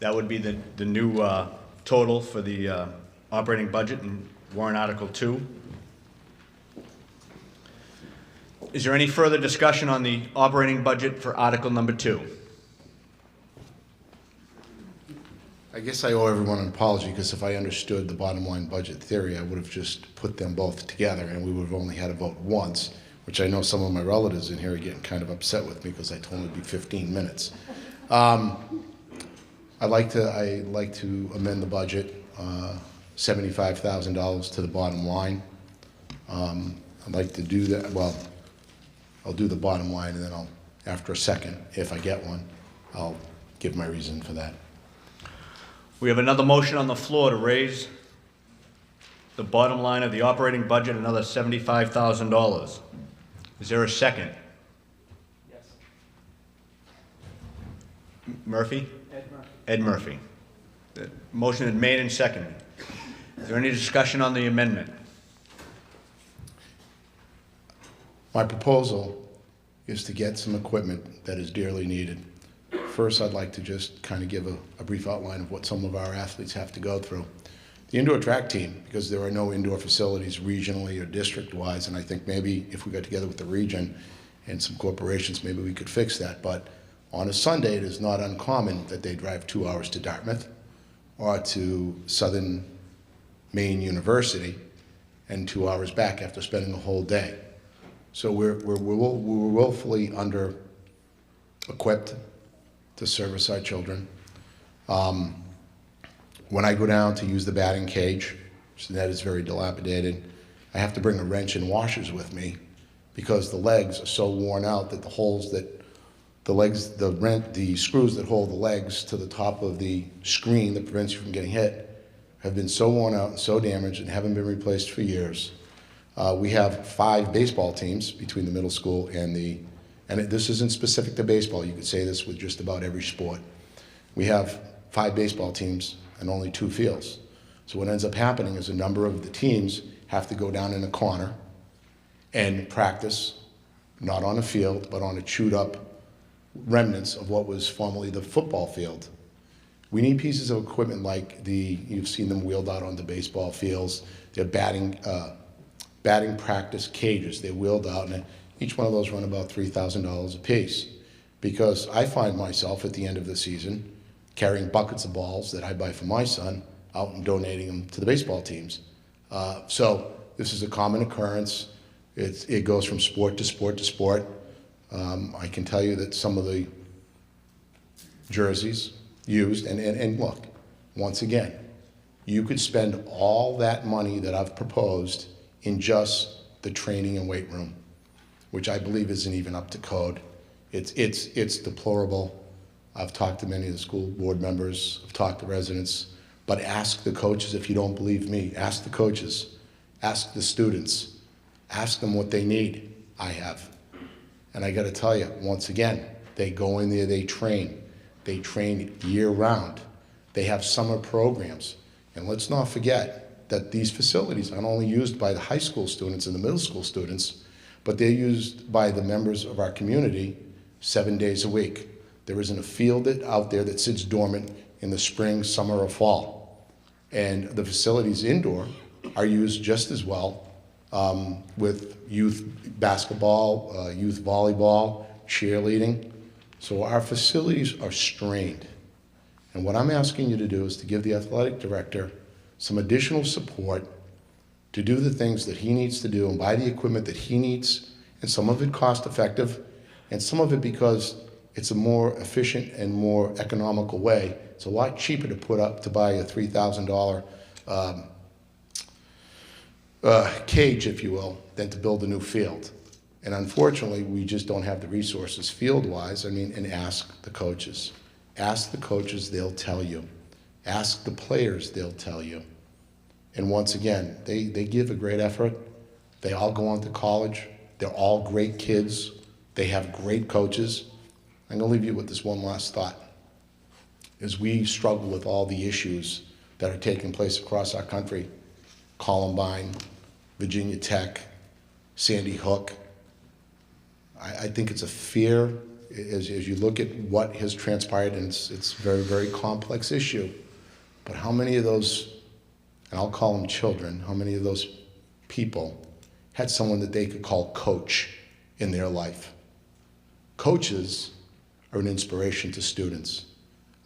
That would be the new total for the operating budget in warrant Article 2. Is there any further discussion on the operating budget for Article number 2? I guess I owe everyone an apology, because if I understood the bottom line budget theory, I would have just put them both together, and we would have only had a vote once, which I know some of my relatives in here are getting kind of upset with me because I told them it'd be 15 minutes. I'd like to amend the budget, $75,000 to the bottom line. I'd like to do that, well, I'll do the bottom line, and then after a second, if I get one, I'll give my reason for that. We have another motion on the floor to raise the bottom line of the operating budget another $75,000. Is there a second? Yes. Murphy? Ed Murphy. Ed Murphy. The motion is made and seconded. Is there any discussion on the amendment? My proposal is to get some equipment that is dearly needed. First, I'd like to just kind of give a brief outline of what some of our athletes have to go through. The indoor track team, because there are no indoor facilities regionally or district-wise, and I think maybe if we got together with the region and some corporations, maybe we could fix that. But on a Sunday, it is not uncommon that they drive 2 hours to Dartmouth or to Southern Maine University and 2 hours back after spending a whole day. So we're woefully under-equipped to service our children. When I go down to use the batting cage, so that is very dilapidated, I have to bring a wrench and washers with me because the legs are so worn out that the holes that the screws that hold the legs to the top of the screen that prevents you from getting hit have been so worn out and so damaged and haven't been replaced for years. We have 5 baseball teams between the middle school and this isn't specific to baseball, you could say this with just about every sport. We have 5 baseball teams and only 2 fields. So what ends up happening is a number of the teams have to go down in a corner and practice, not on a field, but on a chewed up remnants of what was formerly the football field. We need pieces of equipment like you've seen them wheeled out onto baseball fields. They're batting practice cages. They're wheeled out, and Each one of those run about $3,000 a piece, because I find myself at the end of the season carrying buckets of balls that I buy for my son out and donating them to the baseball teams. So this is a common occurrence. It goes from sport to sport to sport. I can tell you that some of the jerseys used, and look, once again, you could spend all that money that I've proposed in just the training and weight room, which I believe isn't even up to code. It's deplorable. I've talked to many of the school board members, I've talked to residents, but ask the coaches if you don't believe me. Ask the coaches, ask the students, ask them what they need. I have. And I gotta tell you, once again, they go in there, they train year round. They have summer programs. And let's not forget that these facilities aren't only used by the high school students and the middle school students, but they're used by the members of our community 7 days a week. There isn't a field out there that sits dormant in the spring, summer, or fall. And the facilities indoor are used just as well with youth basketball, youth volleyball, cheerleading. So our facilities are strained. And what I'm asking you to do is to give the athletic director some additional support to do the things that he needs to do and buy the equipment that he needs, and some of it cost effective, and some of it because it's a more efficient and more economical way. It's a lot cheaper to buy a $3,000 cage, if you will, than to build a new field. And unfortunately, we just don't have the resources field-wise. And ask the coaches. Ask the coaches, they'll tell you. Ask the players, they'll tell you. And once again, they give a great effort. They all go on to college. They're all great kids. They have great coaches. I'm gonna leave you with this one last thought. As we struggle with all the issues that are taking place across our country, Columbine, Virginia Tech, Sandy Hook, I think it's a fear as you look at what has transpired, and it's a very, very complex issue. But how many of those, and I'll call them children, how many of those people had someone that they could call coach in their life? Coaches are an inspiration to students.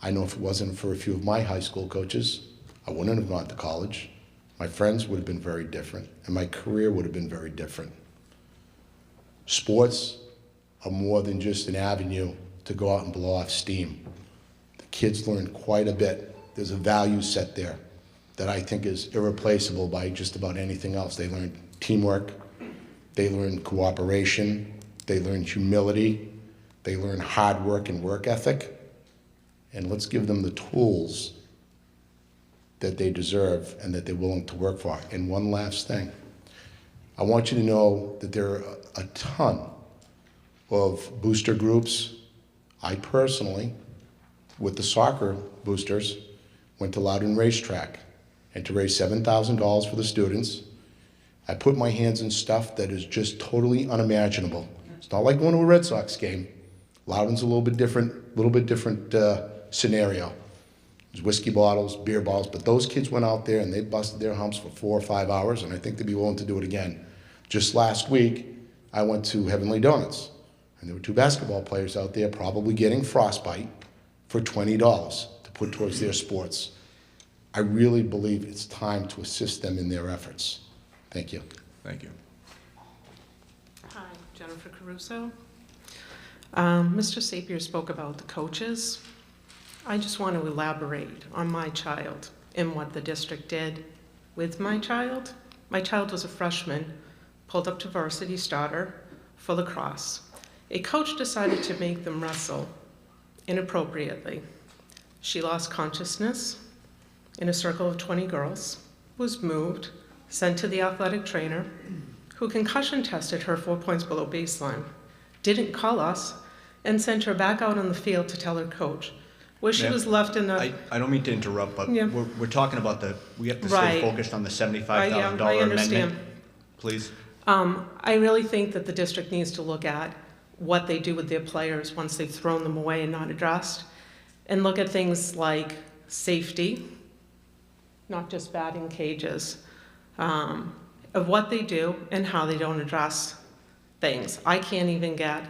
I know if it wasn't for a few of my high school coaches, I wouldn't have gone to college. My friends would have been very different, and my career would have been very different. Sports are more than just an avenue to go out and blow off steam. The kids learn quite a bit. There's a value set there that I think is irreplaceable by just about anything else. They learn teamwork, they learn cooperation, they learn humility, they learn hard work and work ethic, and let's give them the tools that they deserve and that they're willing to work for. And one last thing, I want you to know that there are a ton of booster groups. I personally, with the soccer boosters, went to Loudon Racetrack, and to raise $7,000 for the students, I put my hands in stuff that is just totally unimaginable. It's not like going to a Red Sox game. Loudon's a little bit different scenario. There's whiskey bottles, beer bottles, but those kids went out there and they busted their humps for 4 or 5 hours, and I think they'd be willing to do it again. Just last week, I went to Heavenly Donuts, and there were 2 basketball players out there probably getting frostbite for $20 to put towards their sports. I really believe it's time to assist them in their efforts. Thank you. Thank you. Hi, Jennifer Caruso. Mr. Sapir spoke about the coaches. I just want to elaborate on my child and what the district did with my child. My child was a freshman, pulled up to varsity starter for lacrosse. A coach decided to make them wrestle inappropriately. She lost consciousness in a circle of 20 girls, was moved, sent to the athletic trainer, who concussion tested her 4 points below baseline, didn't call us, and sent her back out on the field to tell her coach, where she was left in a... I don't mean to interrupt, but Yeah. we're talking about we have to Right. stay focused on the $75,000 I understand. amendment. Please. I really think that the district needs to look at what they do with their players once they've thrown them away and not addressed, and look at things like safety, not just batting cages, of what they do and how they don't address things. I can't even get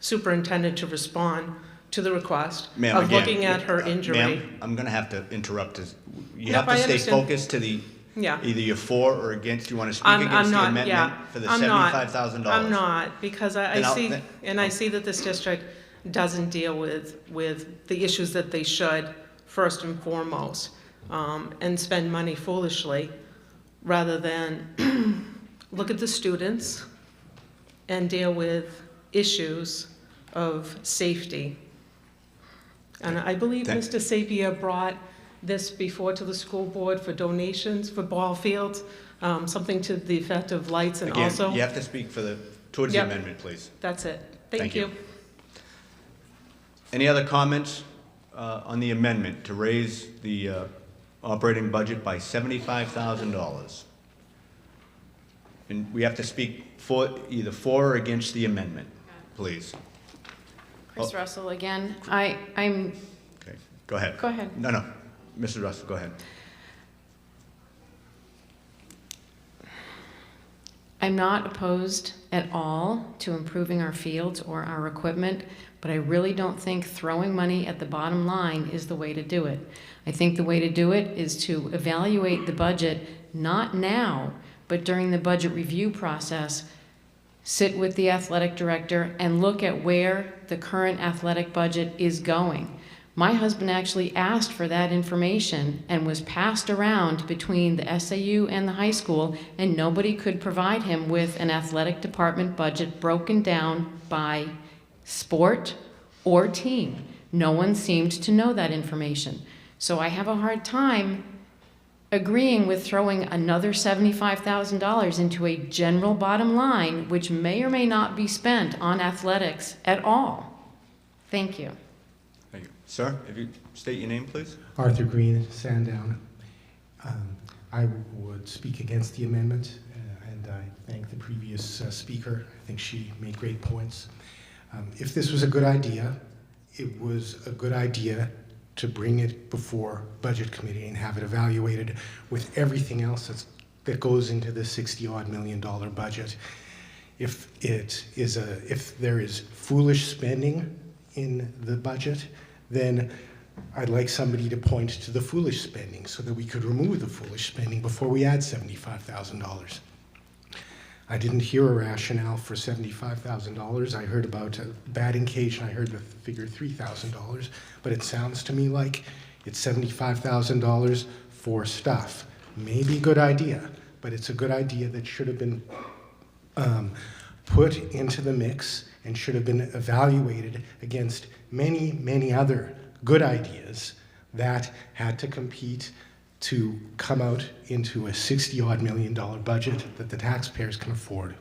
superintendent to respond to the request Ma'am, of again, looking at her injury. Ma'am, I'm going to have to interrupt this. You No, have to I stay understand. focused to the, Yeah. either you're for or against. You want to speak I'm against the not, amendment yeah, for the I'm not. $75,000? I'm not, because I Then I'll- see, then- and I see that this district doesn't deal with the issues that they should, first and foremost, and spend money foolishly, rather than look at the students and deal with issues of safety. And I believe Thank- Mr. Sapia brought this before to the school board for donations for ball fields, something to the effect of lights, and Again, also, you have to speak towards the Yep. amendment, please. that's it. Thank Thank you. you. Any other comments on the amendment to raise the operating budget by $75,000? And we have to speak either for or against the amendment, please. Chris Russell again. I'm, Okay, go ahead. go ahead. No, Mrs. Russell, go ahead. I'm not opposed at all to improving our fields or our equipment, but I really don't think throwing money at the bottom line is the way to do it. I think the way to do it is to evaluate the budget, not now, but during the budget review process, sit with the athletic director and look at where the current athletic budget is going. My husband actually asked for that information and was passed around between the SAU and the high school, and nobody could provide him with an athletic department budget broken down by sport or team. No one seemed to know that information. So I have a hard time agreeing with throwing another $75,000 into a general bottom line, which may or may not be spent on athletics at all. Thank you. Thank you. Sir, if you state your name, please. Arthur Green, Sandown. I would speak against the amendment, and I thank the previous speaker. I think she made great points. If this was a good idea, it was a good idea to bring it before Budget Committee and have it evaluated with everything else that goes into the $60-odd million budget. If there is foolish spending in the budget, then I'd like somebody to point to the foolish spending so that we could remove the foolish spending before we add $75,000. I didn't hear a rationale for $75,000. I heard about a batting cage, and I heard the figure $3,000, but it sounds to me like it's $75,000 for stuff. Maybe a good idea, but it's a good idea that should have been put into the mix and should have been evaluated against many, many other good ideas that had to compete to come out into a $60-odd million budget that the taxpayers can afford.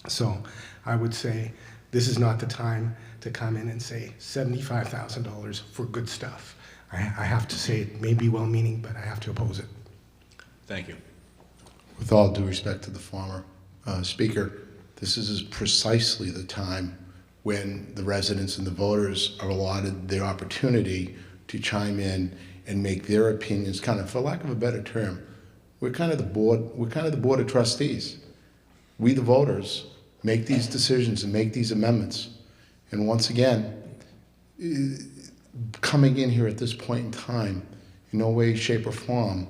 So I would say this is not the time to come in and say $75,000 for good stuff. I have to say it may be well-meaning, but I have to oppose it. Thank you. With all due respect to the former speaker, this is precisely the time when the residents and the voters are allotted the opportunity to chime in and make their opinions, kind of, for lack of a better term, we're kind of the board of trustees. We, the voters, make these decisions and make these amendments. And once again, coming in here at this point in time, in no way, shape, or form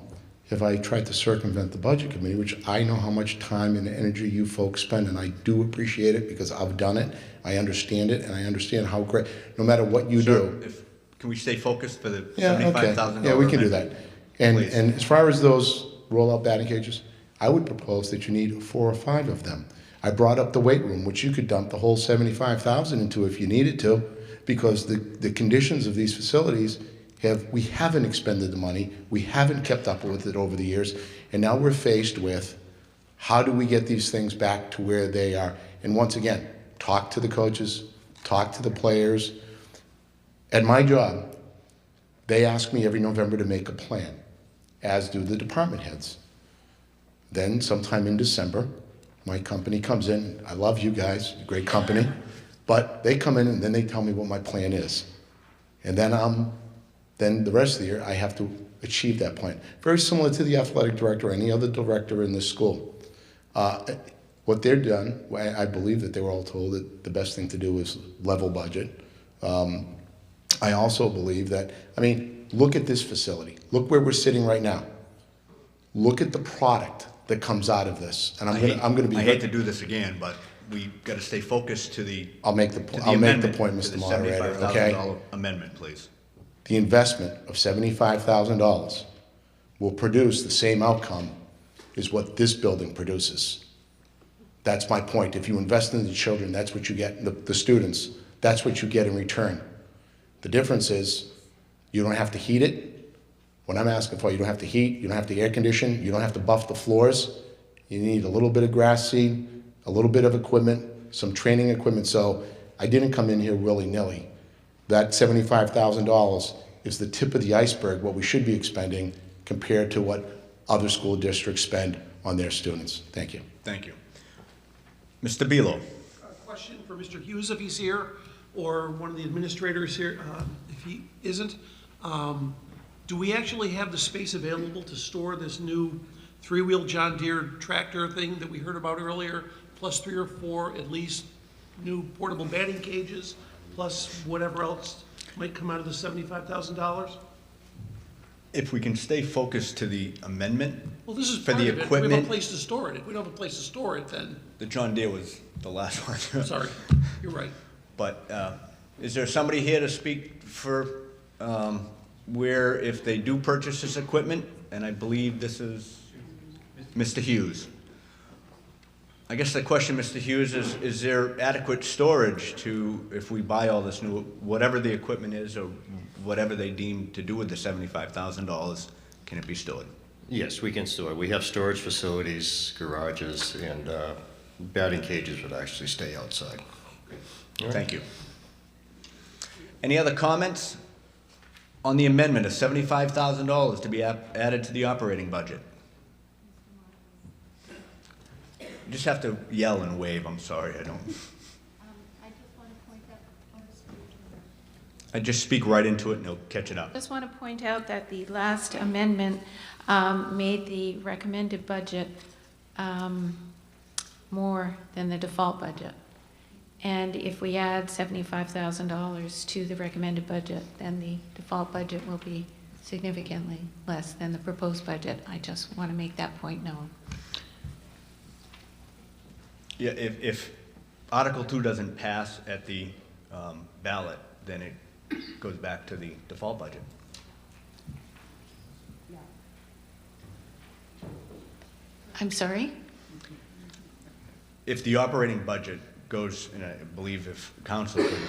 have I tried to circumvent the Budget Committee, which I know how much time and energy you folks spend, and I do appreciate it because I've done it, I understand it, and I understand how great, no matter what you do. Can we stay focused for the Okay. $75,000? Yeah, we can do that. And Please. as far as those roll-out batting cages, I would propose that you need 4 or 5 of them. I brought up the weight room, which you could dump the whole $75,000 into if you needed to, because the conditions of these facilities we haven't expended the money, we haven't kept up with it over the years, and now we're faced with how do we get these things back to where they are? And once again, talk to the coaches, talk to the players. At my job, they ask me every November to make a plan, as do the department heads. Then sometime in December, my company comes in. I love you guys, great company. But they come in and then they tell me what my plan is. And then the rest of the year, I have to achieve that plan. Very similar to the athletic director or any other director in this school. What they're done, I believe that they were all told that the best thing to do is level budget. I also believe that, I mean, look at this facility. Look where we're sitting right now. Look at the product that comes out of this. And I'm gonna be. I hate to do this again, but we got to stay focused to the. I'll make the point, Mr. Moderator, okay? $75,000 amendment, please. The investment of $75,000 will produce the same outcome as what this building produces. That's my point. If you invest in the children, that's what you get, the students, that's what you get in return. The difference is you don't have to heat it. What I'm asking for, you don't have to heat, you don't have to air condition, you don't have to buff the floors. You need a little bit of grass seed, a little bit of equipment, some training equipment. So I didn't come in here willy-nilly. That $75,000 is the tip of the iceberg, what we should be expending compared to what other school districts spend on their students. Thank you. Thank you. Mr. Belo. A question for Mr. Hughes if he's here, or one of the administrators here if he isn't. Do we actually have the space available to store this new three-wheel John Deere tractor thing that we heard about earlier, plus 3 or 4 at least new portable batting cages, plus whatever else might come out of the $75,000? If we can stay focused to the amendment. Well, this is for part the of it. equipment. We have a place to store it. If we don't have a place to store it, then... The John Deere was the last one. Sorry, you're right. But is there somebody here to speak for where if they do purchase this equipment, and I believe this is Mr. Hughes. I guess the question, Mr. Hughes, is there adequate storage to, if we buy all this new, whatever the equipment is or whatever they deem to do with the $75,000, can it be stored? Yes, we can store. We have storage facilities, garages, and batting cages would actually stay outside. Thank you. Any other comments on the amendment of $75,000 to be added to the operating budget? You just have to yell and wave. I'm sorry, I don't. I just want to point out. I just speak right into it and it'll catch it up. I just want to point out that the last amendment made the recommended budget more than the default budget. And if we add $75,000 to the recommended budget, then the default budget will be significantly less than the proposed budget. I just want to make that point known. Yeah, if Article 2 doesn't pass at the ballot, then it goes back to the default budget. I'm sorry? If the operating budget goes, and I believe if council could,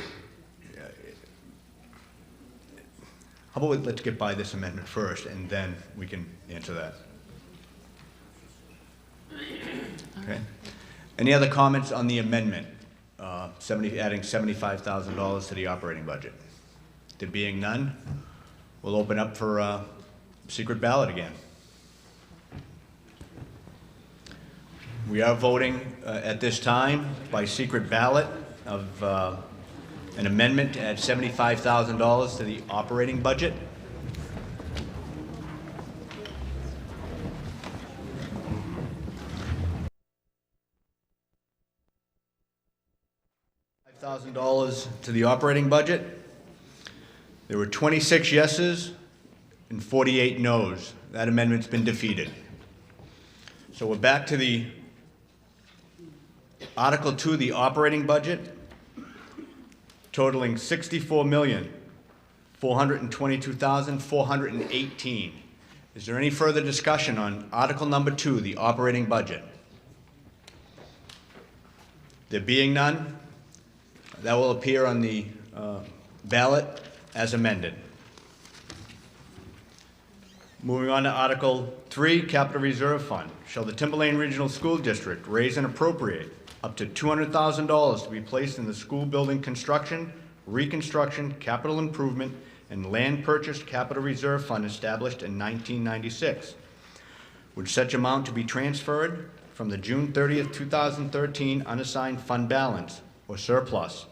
how about let's get by this amendment first and then we can answer that. Okay. Any other comments on the amendment, adding $75,000 to the operating budget? There being none, we'll open up for secret ballot again. We are voting at this time by secret ballot of an amendment to add $75,000 to the operating budget. $5,000 to the operating budget. There were 26 yeses and 48 noes. That amendment's been defeated. So we're back to the Article 2, the operating budget, totaling $64,422,418. Is there any further discussion on Article number 2, the operating budget? There being none, that will appear on the ballot as amended. Moving on to Article 3, Capital Reserve Fund. Shall the Timberlane Regional School District raise and appropriate up to $200,000 to be placed in the school building construction, reconstruction, capital improvement, and land purchase capital reserve fund established in 1996? Would such amount to be transferred from the June 30th, 2013 unassigned fund balance or surplus?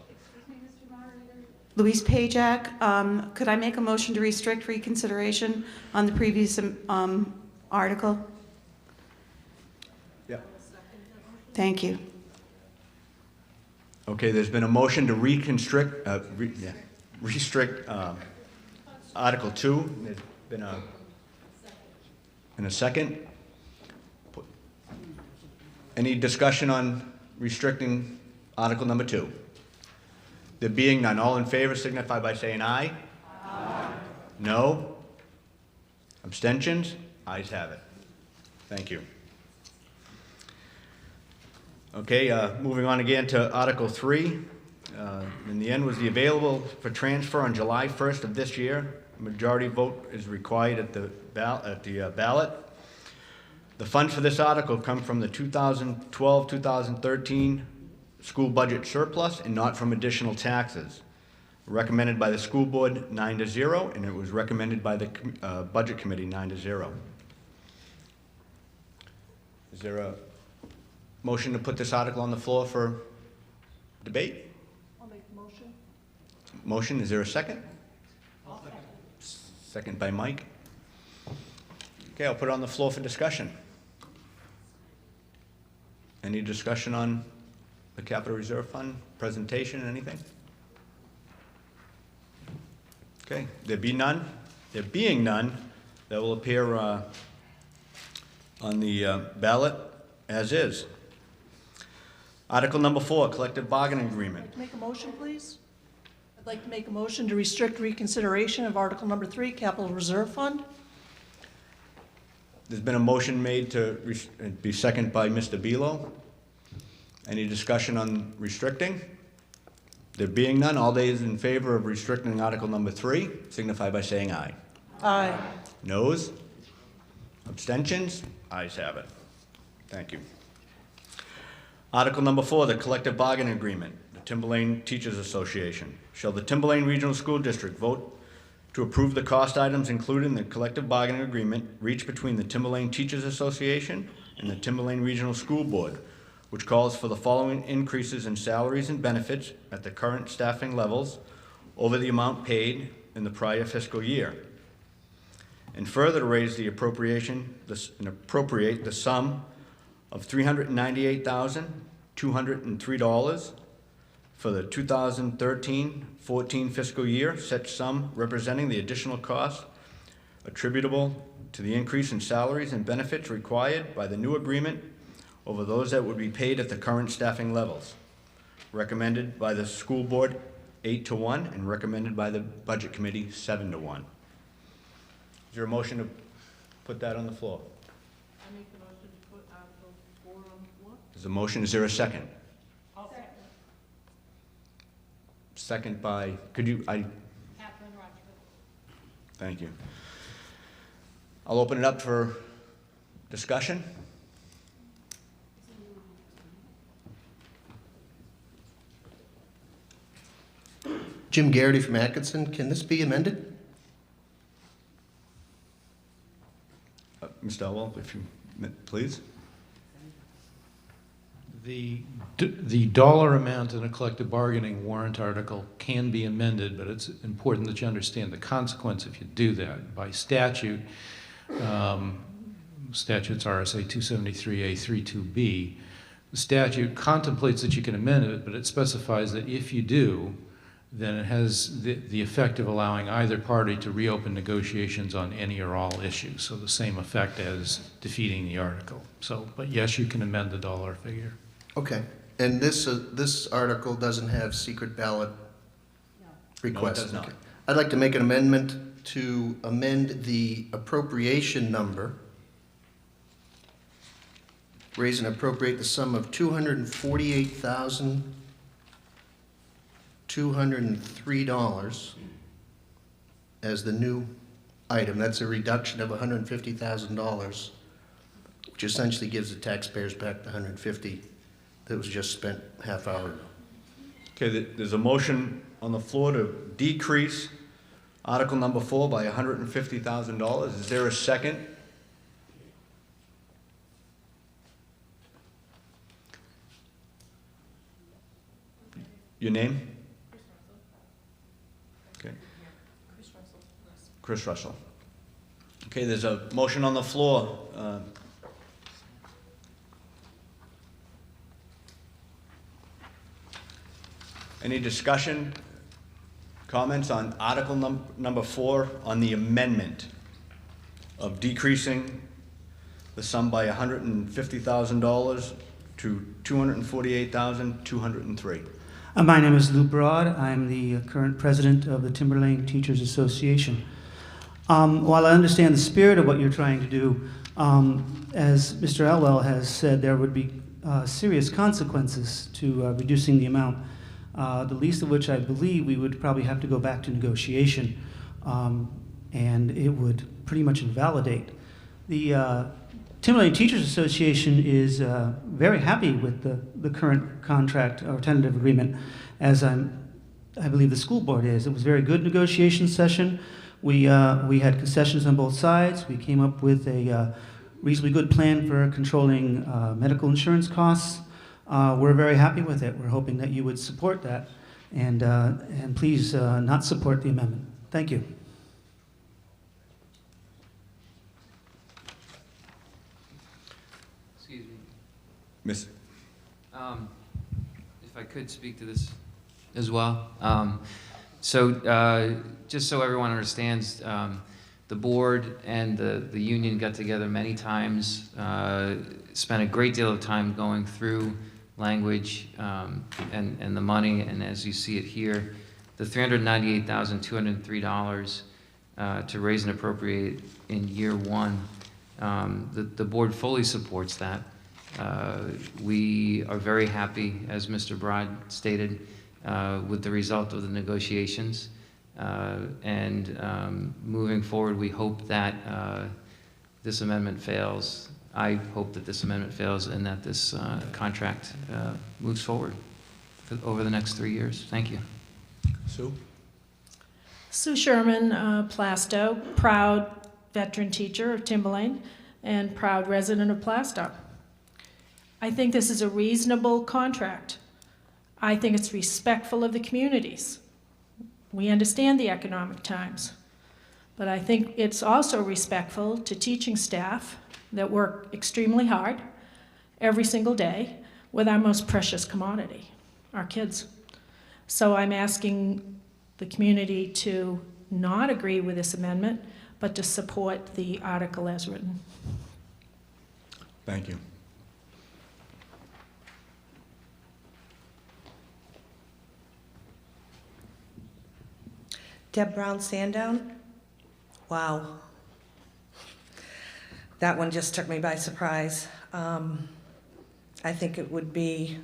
Louise Pajak, could I make a motion to restrict reconsideration on the previous article? Yeah. Thank you. Okay, there's been a motion to restrict Article 2. There's been a second. Any discussion on restricting Article number 2? There being none, all in favor signify by saying aye. Aye. No? Abstentions? Ayes have it. Thank you. Okay, moving on again to Article 3. In the end was the available for transfer on July 1st of this year. A majority vote is required at the ballot. The funds for this article come from the 2012-2013 school budget surplus and not from additional taxes. Recommended by the school board 9-0, and it was recommended by the budget committee 9-0. Is there a motion to put this article on the floor for debate? I'll make the motion. Motion, is there a second? I'll second. Second by Mike. Okay, I'll put it on the floor for discussion. Any discussion on the Capital Reserve Fund presentation, anything? Okay, there being none, that will appear on the ballot as is. Article number 4, collective bargaining agreement. Make a motion, please. I'd like to make a motion to restrict reconsideration of Article number 3, Capital Reserve Fund. There's been a motion made to be seconded by Mr. Belo. Any discussion on restricting? There being none, all those in favor of restricting Article number 3 signify by saying aye. Aye. Noes? Abstentions? Ayes have it. Thank you. Article number 4, the collective bargaining agreement, the Timberlane Teachers Association. Shall the Timberlane Regional School District vote to approve the cost items included in the collective bargaining agreement reached between the Timberlane Teachers Association and the Timberlane Regional School Board, which calls for the following increases in salaries and benefits at the current staffing levels over the amount paid in the prior fiscal year, and further to raise the appropriate the sum of $398,203 for the 2013-14 fiscal year, such sum representing the additional cost attributable to the increase in salaries and benefits required by the new agreement over those that would be paid at the current staffing levels. Recommended by the school board 8-1 and recommended by the budget committee 7-1. Is there a motion to put that on the floor? I make the motion to put Article 4 on the floor. There's a motion, is there a second? I'll second. Second by, could you, Catherine Rochford. thank you. I'll open it up for discussion. Jim Garrity from Atkinson. Can this be amended? Mr. Elwell, if you, please. The dollar amount in a collective bargaining warrant article can be amended, but it's important that you understand the consequence if you do that. By statute, statutes RSA 273A32B, the statute contemplates that you can amend it, but it specifies that if you do, then it has the effect of allowing either party to reopen negotiations on any or all issues. So the same effect as defeating the article. So, but yes, you can amend the dollar figure. Okay. And this article doesn't have secret ballot requests? No, it does not. Okay. I'd like to make an amendment to amend the appropriation number, raise and appropriate the sum of $248,203 as the new item. That's a reduction of $150,000, which essentially gives the taxpayers back the $150,000 that was just spent half hour ago. Okay, there's a motion on the floor to decrease Article number 4 by $150,000. Is there a second? Your name? Okay. Chris Russell. Okay, there's a motion on the floor. Any discussion, comments on Article number 4 on the amendment of decreasing the sum by $150,000 to $248,203? My name is Lou Broad. I'm the current president of the Timberlane Teachers Association. While I understand the spirit of what you're trying to do, as Mr. Elwell has said, there would be serious consequences to reducing the amount, the least of which I believe we would probably have to go back to negotiation, and it would pretty much invalidate. The Timberlane Teachers Association is very happy with the current contract or tentative agreement, as I believe the school board is. It was a very good negotiation session. We had concessions on both sides. We came up with a reasonably good plan for controlling medical insurance costs. We're very happy with it. We're hoping that you would support that, and please not support the amendment. Thank you. Excuse me. Miss. If I could speak to this as well. Just so everyone understands, the board and the union got together many times, spent a great deal of time going through language and the money, and as you see it here, the $398,203 to raise and appropriate in year one, the board fully supports that. We are very happy, as Mr. Broad stated, with the result of the negotiations. Moving forward, we hope that this amendment fails. I hope that this amendment fails and that this contract moves forward over the next 3 years. Thank you. Sue? Sue Sherman, Plasto, proud veteran teacher of Timberlane and proud resident of Plasto. I think this is a reasonable contract. I think it's respectful of the communities. We understand the economic times, but I think it's also respectful to teaching staff that work extremely hard every single day with our most precious commodity, our kids. So I'm asking the community to not agree with this amendment, but to support the article as written. Thank you. Deb Brown Sandown. Wow. That one just took me by surprise. I think it would be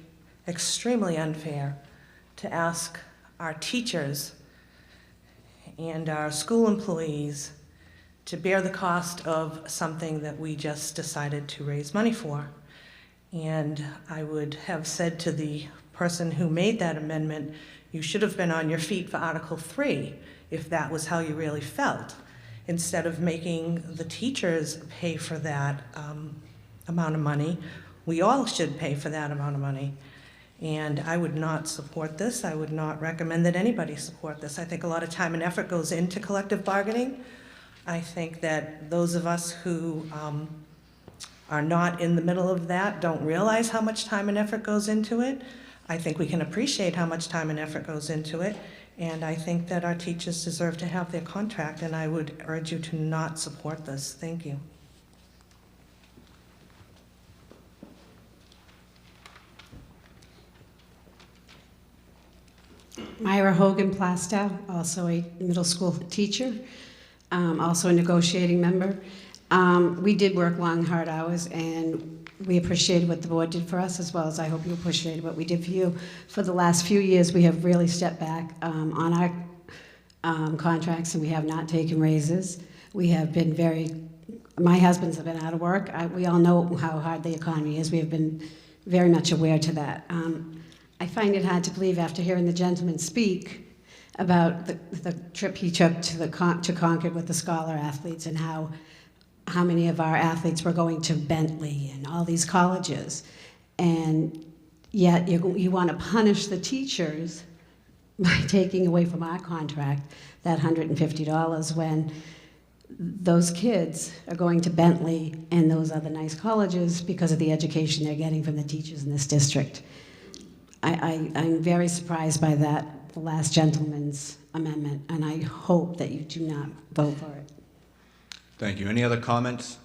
extremely unfair to ask our teachers and our school employees to bear the cost of something that we just decided to raise money for. And I would have said to the person who made that amendment, you should have been on your feet for Article 3 if that was how you really felt, instead of making the teachers pay for that amount of money. We all should pay for that amount of money. And I would not support this. I would not recommend that anybody support this. I think a lot of time and effort goes into collective bargaining. I think that those of us who are not in the middle of that don't realize how much time and effort goes into it. I think we can appreciate how much time and effort goes into it. And I think that our teachers deserve to have their contract, and I would urge you to not support this. Thank you. Myra Hogan Plastow, also a middle school teacher, also a negotiating member. We did work long, hard hours, and we appreciated what the board did for us, as well as I hope you appreciated what we did for you. For the last few years, we have really stepped back on our contracts, and we have not taken raises. We have been my husband's have been out of work. We all know how hard the economy is. We have been very much aware to that. I find it hard to believe, after hearing the gentleman speak about the trip he took to Concord with the scholar athletes, and how many of our athletes were going to Bentley and all these colleges, and yet you want to punish the teachers by taking away from our contract that $150 when those kids are going to Bentley and those other nice colleges because of the education they're getting from the teachers in this district. I'm very surprised by that, the last gentleman's amendment, and I hope that you do not vote for it. Thank you. Any other comments,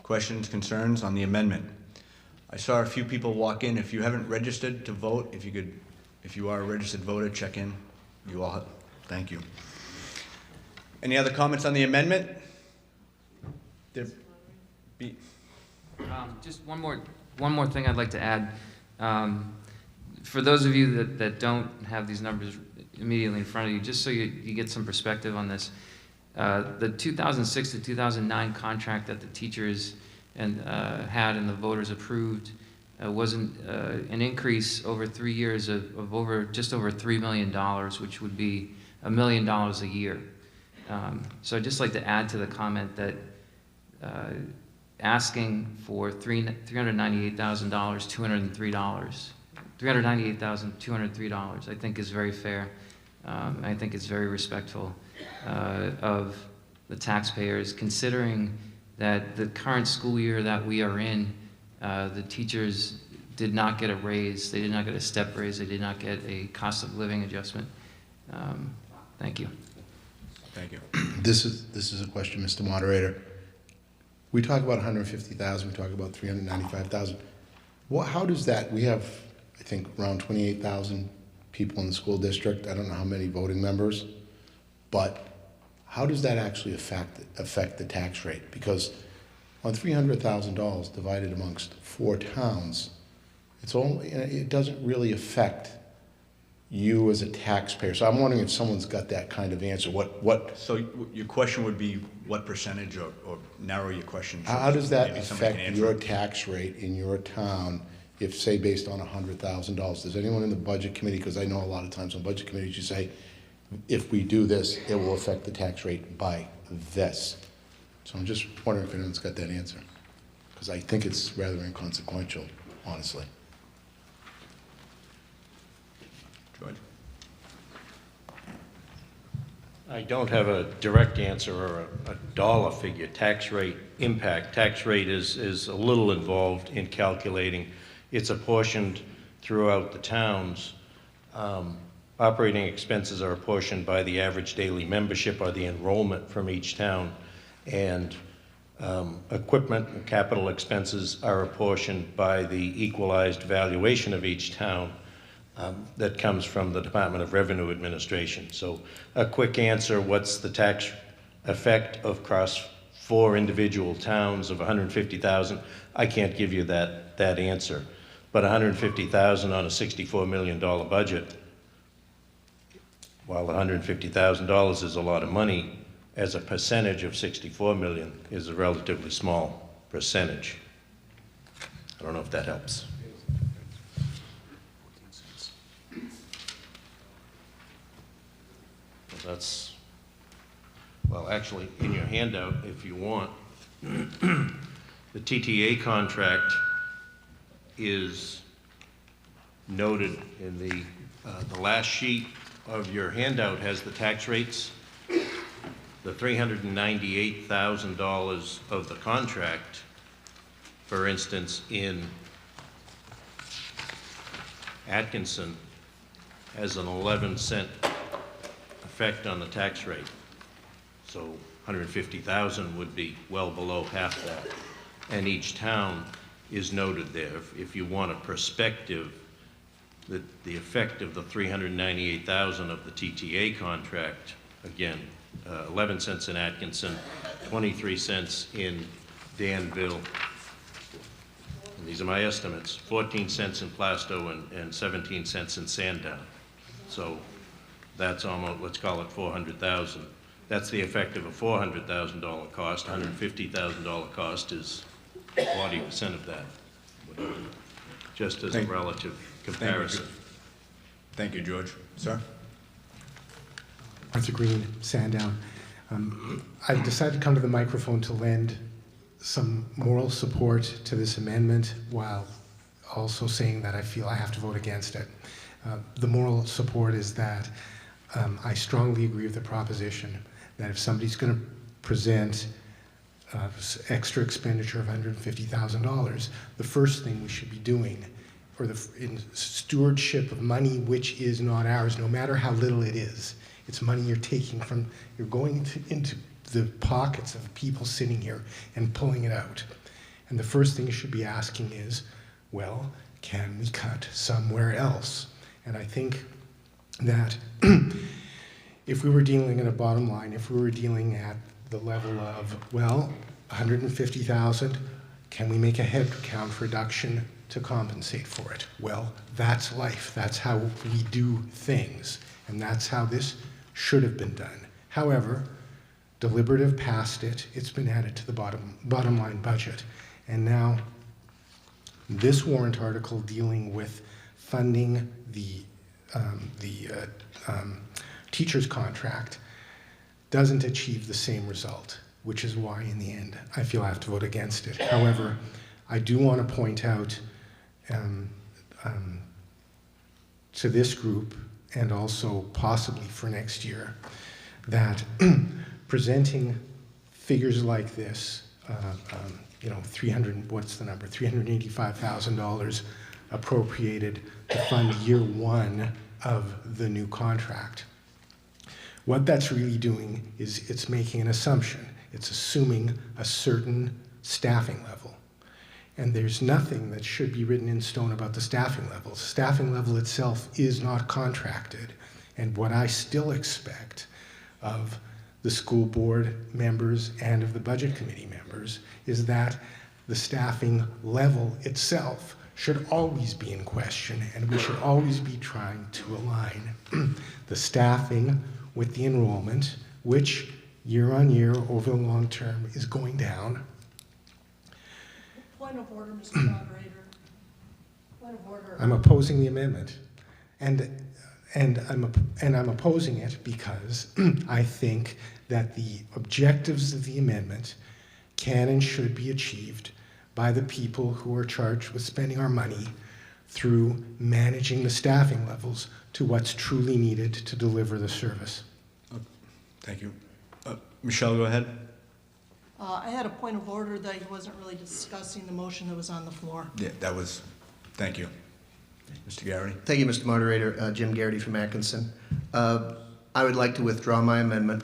questions, concerns on the amendment? I saw a few people walk in. If you haven't registered to vote, if you are a registered voter, check in. You all have, thank you. Any other comments on the amendment? Just one more thing I'd like to add. For those of you that don't have these numbers immediately in front of you, just so you get some perspective on this, the 2006 to 2009 contract that the teachers had and the voters approved was an increase over 3 years of just over $3 million, which would be $1 million a year. So I'd just like to add to the comment that asking for $398,203, I think is very fair. I think it's very respectful of the taxpayers, considering that the current school year that we are in, the teachers did not get a raise, they did not get a step raise, they did not get a cost of living adjustment. Thank you. Thank you. This is a question, Mr. Moderator. We talk about 150,000, we talk about 395,000. How does that, we have, I think, around 28,000 people in the school district. I don't know how many voting members, but how does that actually affect the tax rate? Because on $300,000 divided amongst 4 towns, it doesn't really affect you as a taxpayer. So I'm wondering if someone's got that kind of answer. So your question would be what percentage, or narrow your question? How does that affect your it? tax rate in your town if, say, based on $100,000? Does anyone in the budget committee, because I know a lot of times on budget committees you say, if we do this, it will affect the tax rate by this. So I'm just wondering if anyone's got that answer, because I think it's rather inconsequential, honestly. George? I don't have a direct answer or a dollar figure. Tax rate impact. Tax rate is a little involved in calculating. It's apportioned throughout the towns. Operating expenses are apportioned by the average daily membership or the enrollment from each town. And equipment and capital expenses are apportioned by the equalized valuation of each town. That comes from the Department of Revenue Administration. So a quick answer, what's the tax effect of across 4 individual towns of 150,000? I can't give you that answer. But 150,000 on a $64 million budget, while $150,000 is a lot of money, as a percentage of 64 million is a relatively small percentage. I don't know if that helps. That's, well, actually, in your handout, if you want, the TTA contract is noted in the last sheet of your handout has the tax rates. The $398,000 of the contract, for instance, in Atkinson, has an 11-cent effect on the tax rate. So 150,000 would be well below half that. And each town is noted there. If you want a perspective, the effect of the 398,000 of the TTA contract, again, 11 cents in Atkinson, 23 cents in Danville, and these are my estimates, 14 cents in Plastow and 17 cents in Sandown. So that's almost, let's call it 400,000. That's the effect of a $400,000 cost. $150,000 cost is 40% of that, just as a relative comparison. Thank you, George. Sir? Arthur Green, Sandown. I've decided to come to the microphone to lend some moral support to this amendment while also saying that I feel I have to vote against it. The moral support is that I strongly agree with the proposition that if somebody's going to present extra expenditure of $150,000, the first thing we should be doing or in stewardship of money which is not ours, no matter how little it is. It's money you're taking from, you're going into the pockets of people sitting here and pulling it out. And the first thing you should be asking is, well, can we cut somewhere else? And I think that if we were dealing at a bottom line, if we were dealing at the level of, well, 150,000, can we make a headcount reduction to compensate for it? Well, that's life. That's how we do things. And that's how this should have been done. However, Deliberative passed it. It's been added to the bottom line budget. And now this warrant article dealing with funding the teacher's contract doesn't achieve the same result, which is why in the end I feel I have to vote against it. However, I do want to point out to this group and also possibly for next year that presenting figures like this, you know, $385,000 appropriated to fund year one of the new contract. What that's really doing is it's making an assumption. It's assuming a certain staffing level. And there's nothing that should be written in stone about the staffing levels. Staffing level itself is not contracted. And what I still expect of the school board members and of the budget committee members is that the staffing level itself should always be in question, and we should always be trying to align the staffing with the enrollment, which year on year over the long term is going down. Point of order, Mr. Moderator. Point of order. I'm opposing the amendment, and I'm opposing it because I think that the objectives of the amendment can and should be achieved by the people who are charged with spending our money through managing the staffing levels to what's truly needed to deliver the service. Thank you. Michelle, go ahead. I had a point of order that he wasn't really discussing the motion that was on the floor. Yeah, that was, thank you. Mr. Garrity. Thank you, Mr. Moderator. Jim Garrity from Atkinson. I would like to withdraw my amendment.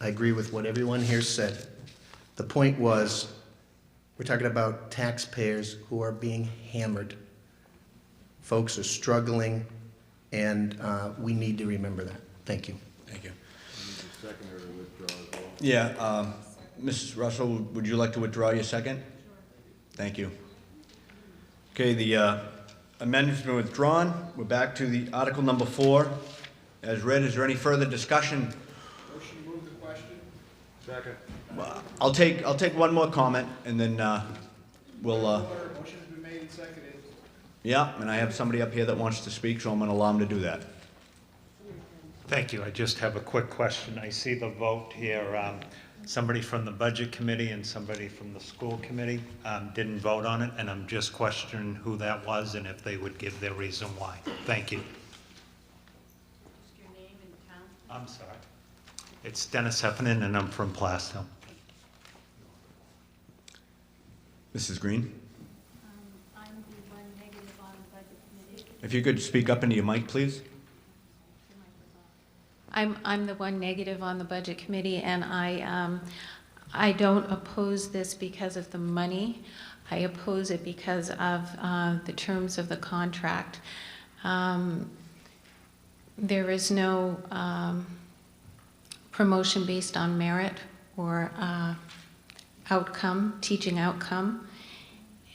I agree with what everyone here said. The point was, we're talking about taxpayers who are being hammered. Folks are struggling, and we need to remember that. Thank you. Thank you. Yeah, Mrs. Russell, would you like to withdraw your second? Sure. Thank you. Okay, the amendment's been withdrawn. We're back to the article number 4. As read, is there any further discussion? Motion to move the question. Second. I'll take one more comment, and then we'll. Motion's been made and seconded. Yeah, and I have somebody up here that wants to speak, so I'm going to allow him to do that. Thank you. I just have a quick question. I see the vote here. Somebody from the budget committee and somebody from the school committee didn't vote on it, and I'm just questioning who that was and if they would give their reason why. Thank you. What's your name and town? I'm sorry. It's Dennis Heffernan, and I'm from Plastow. Mrs. Green? I'm the one negative on the budget committee. If you could speak up into your mic, please. I'm the one negative on the budget committee, and I don't oppose this because of the money. I oppose it because of the terms of the contract. There is no promotion based on merit or outcome, teaching outcome,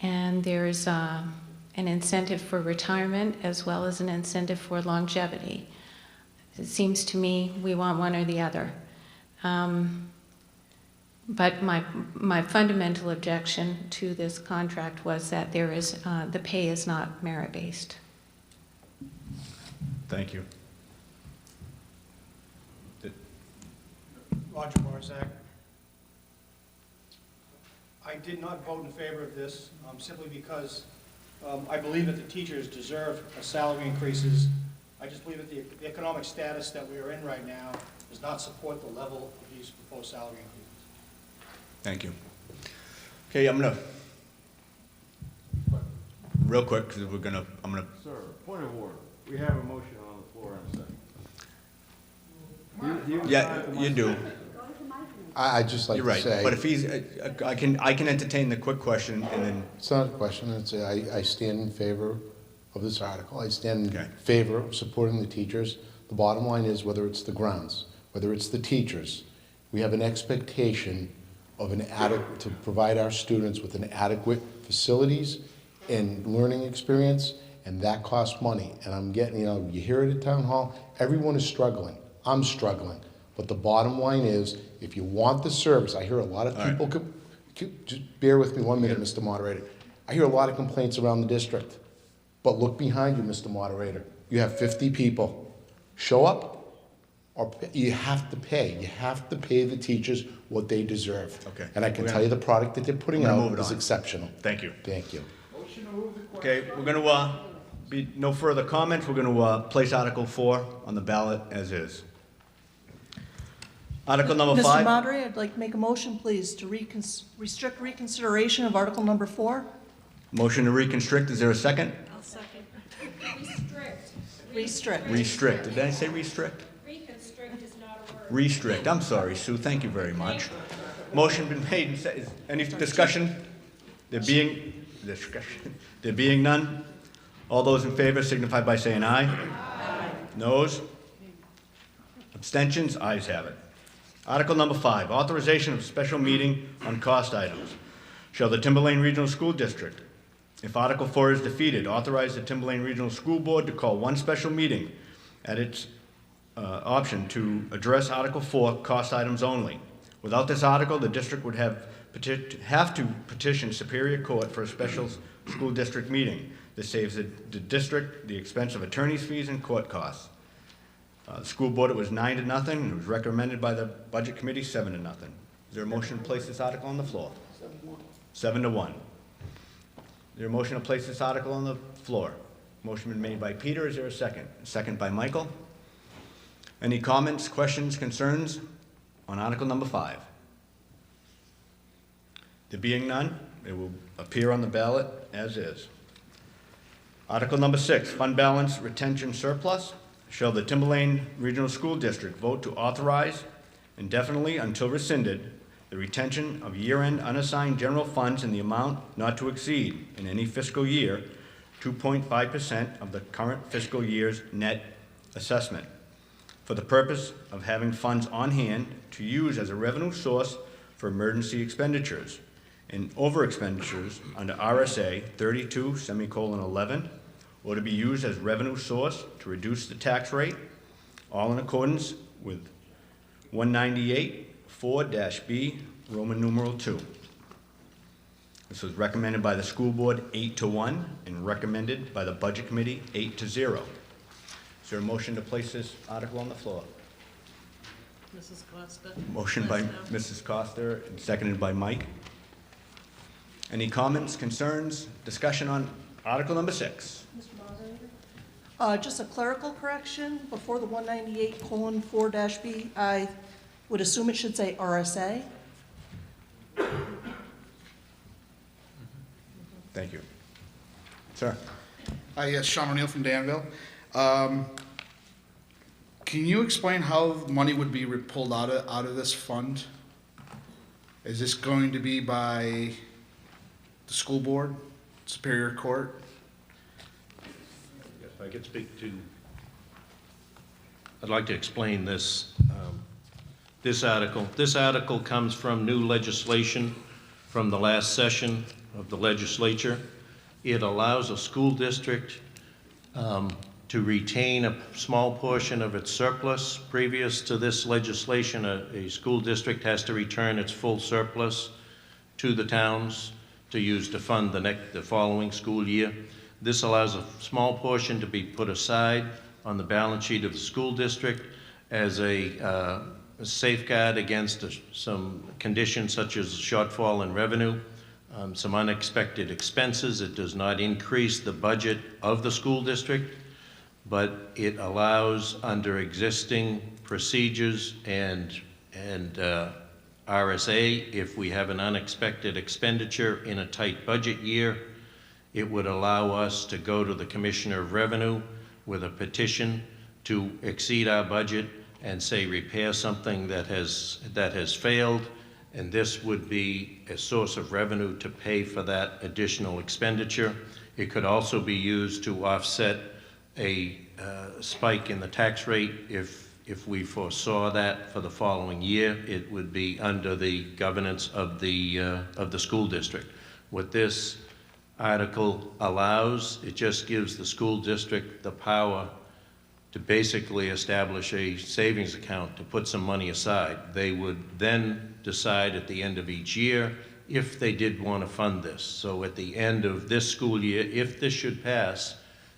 and there's an incentive for retirement as well as an incentive for longevity. It seems to me we want one or the other. But my fundamental objection to this contract was that there is the pay is not merit-based. Thank you. Roger Barzak. I did not vote in favor of this simply because I believe that the teachers deserve salary increases. I just believe that the economic status that we are in right now does not support the level of these proposed salary increases. Thank you. Okay, I'm going to real quick, because I'm gonna, Sir, point of order. We have a motion on the floor in a second. yeah, you do. I'd just like You're to right, say. but if he's, I can entertain the quick question, and then, It's not a question, I stand in favor of this article. I stand Okay. in favor of supporting the teachers. The bottom line is, whether it's the grounds, whether it's the teachers, we have an expectation of to provide our students with an adequate facilities and learning experience, and that costs money. And I'm getting, you hear it at town hall, everyone is struggling. I'm struggling. But the bottom line is, if you want the service, I hear a lot of people, just bear with me 1 minute, Mr. Moderator. I hear a lot of complaints around the district. But look behind you, Mr. Moderator. You have 50 people. Show up, or you have to pay. You have to pay the teachers what they deserve. Okay. And I can tell you the product that they're putting We're gonna out move it is on. exceptional. Thank you. Thank you. Okay, we're gonna, be no further comments, we're gonna, place Article 4 on the ballot as is. Article number 5. Mr. Moderator, I'd like to make a motion, please, to restrict reconsideration of Article number 4. Motion to reconstrict, is there a second? I'll second. Restrict. Restrict, did I say restrict? Reconstrict is not a word. Restrict, I'm sorry, Sue, thank you very much. Motion been made, any discussion? There being none, all those in favor signify by saying aye. Aye. Noes? Abstentions? Ayes have it. Article number 5, authorization of special meeting on cost items. Shall the Timberlane Regional School District, if Article 4 is defeated, authorize the Timberlane Regional School Board to call one special meeting at its option to address Article 4 cost items only. Without this article, the district would have to petition Superior Court for a special school district meeting. This saves the district the expense of attorney's fees and court costs. The school board, it was 9-0, and it was recommended by the Budget Committee 7-0. Is there a motion to place this article on the floor? 7-1. Is there a motion to place this article on the floor? Motion been made by Peter. Is there a second? Second by Michael. Any comments, questions, concerns on Article number 5? There being none, it will appear on the ballot as is. Article number 6, fund balance retention surplus. Shall the Timberlane Regional School District vote to authorize indefinitely until rescinded the retention of year-end unassigned general funds in the amount not to exceed in any fiscal year 2.5% of the current fiscal year's net assessment for the purpose of having funds on hand to use as a revenue source for emergency expenditures and over expenditures under RSA 32:11, or to be used as revenue source to reduce the tax rate, all in accordance with 198(4)(b), Roman numeral 2. This was recommended by the school board 8-1 and recommended by the budget committee 8-0. Is there a motion to place this article on the floor? Mrs. Costa. Motion by Mrs. Costa and seconded by Mike. Any comments, concerns, discussion on Article number 6? Mr. Moderator? Just a clerical correction. Before the 198:4-B, I would assume it should say RSA. Thank you. Sir? Hi, yes, Sean O'Neill from Danville. Can you explain how money would be pulled out of this fund? Is this going to be by the school board, Superior Court? If I could speak to, I'd like to explain this, this article. This article comes from new legislation from the last session of the legislature. It allows a school district to retain a small portion of its surplus. Previous to this legislation, a school district has to return its full surplus to the towns to use to fund the following school year. This allows a small portion to be put aside on the balance sheet of the school district as a safeguard against some conditions such as shortfall in revenue, some unexpected expenses. It does not increase the budget of the school district, but it allows, under existing procedures and RSA, if we have an unexpected expenditure in a tight budget year, it would allow us to go to the Commissioner of Revenue with a petition to exceed our budget and say repair something that has failed, and this would be a source of revenue to pay for that additional expenditure. It could also be used to offset a spike in the tax rate if we foresaw that for the following year. It would be under the governance of the school district. What this article allows, it just gives the school district the power to basically establish a savings account to put some money aside. They would then decide at the end of each year if they did want to fund this. So at the end of this school year, if this should pass,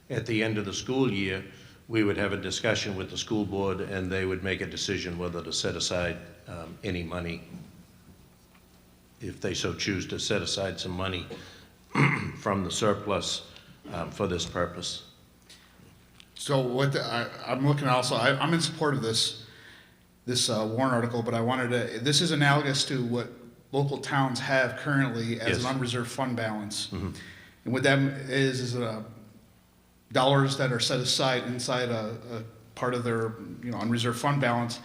at the end of the school year, we would have a discussion with the school board and they would make a decision whether to set aside any money, if they so choose to set aside some money from the surplus for this purpose. So what I'm looking also, I'm in support of this warrant article, but I wanted to, this is analogous to what local towns have currently as Yes. an unreserved fund balance. Mhm. And what that is dollars that are set aside inside a part of their unreserved fund balance.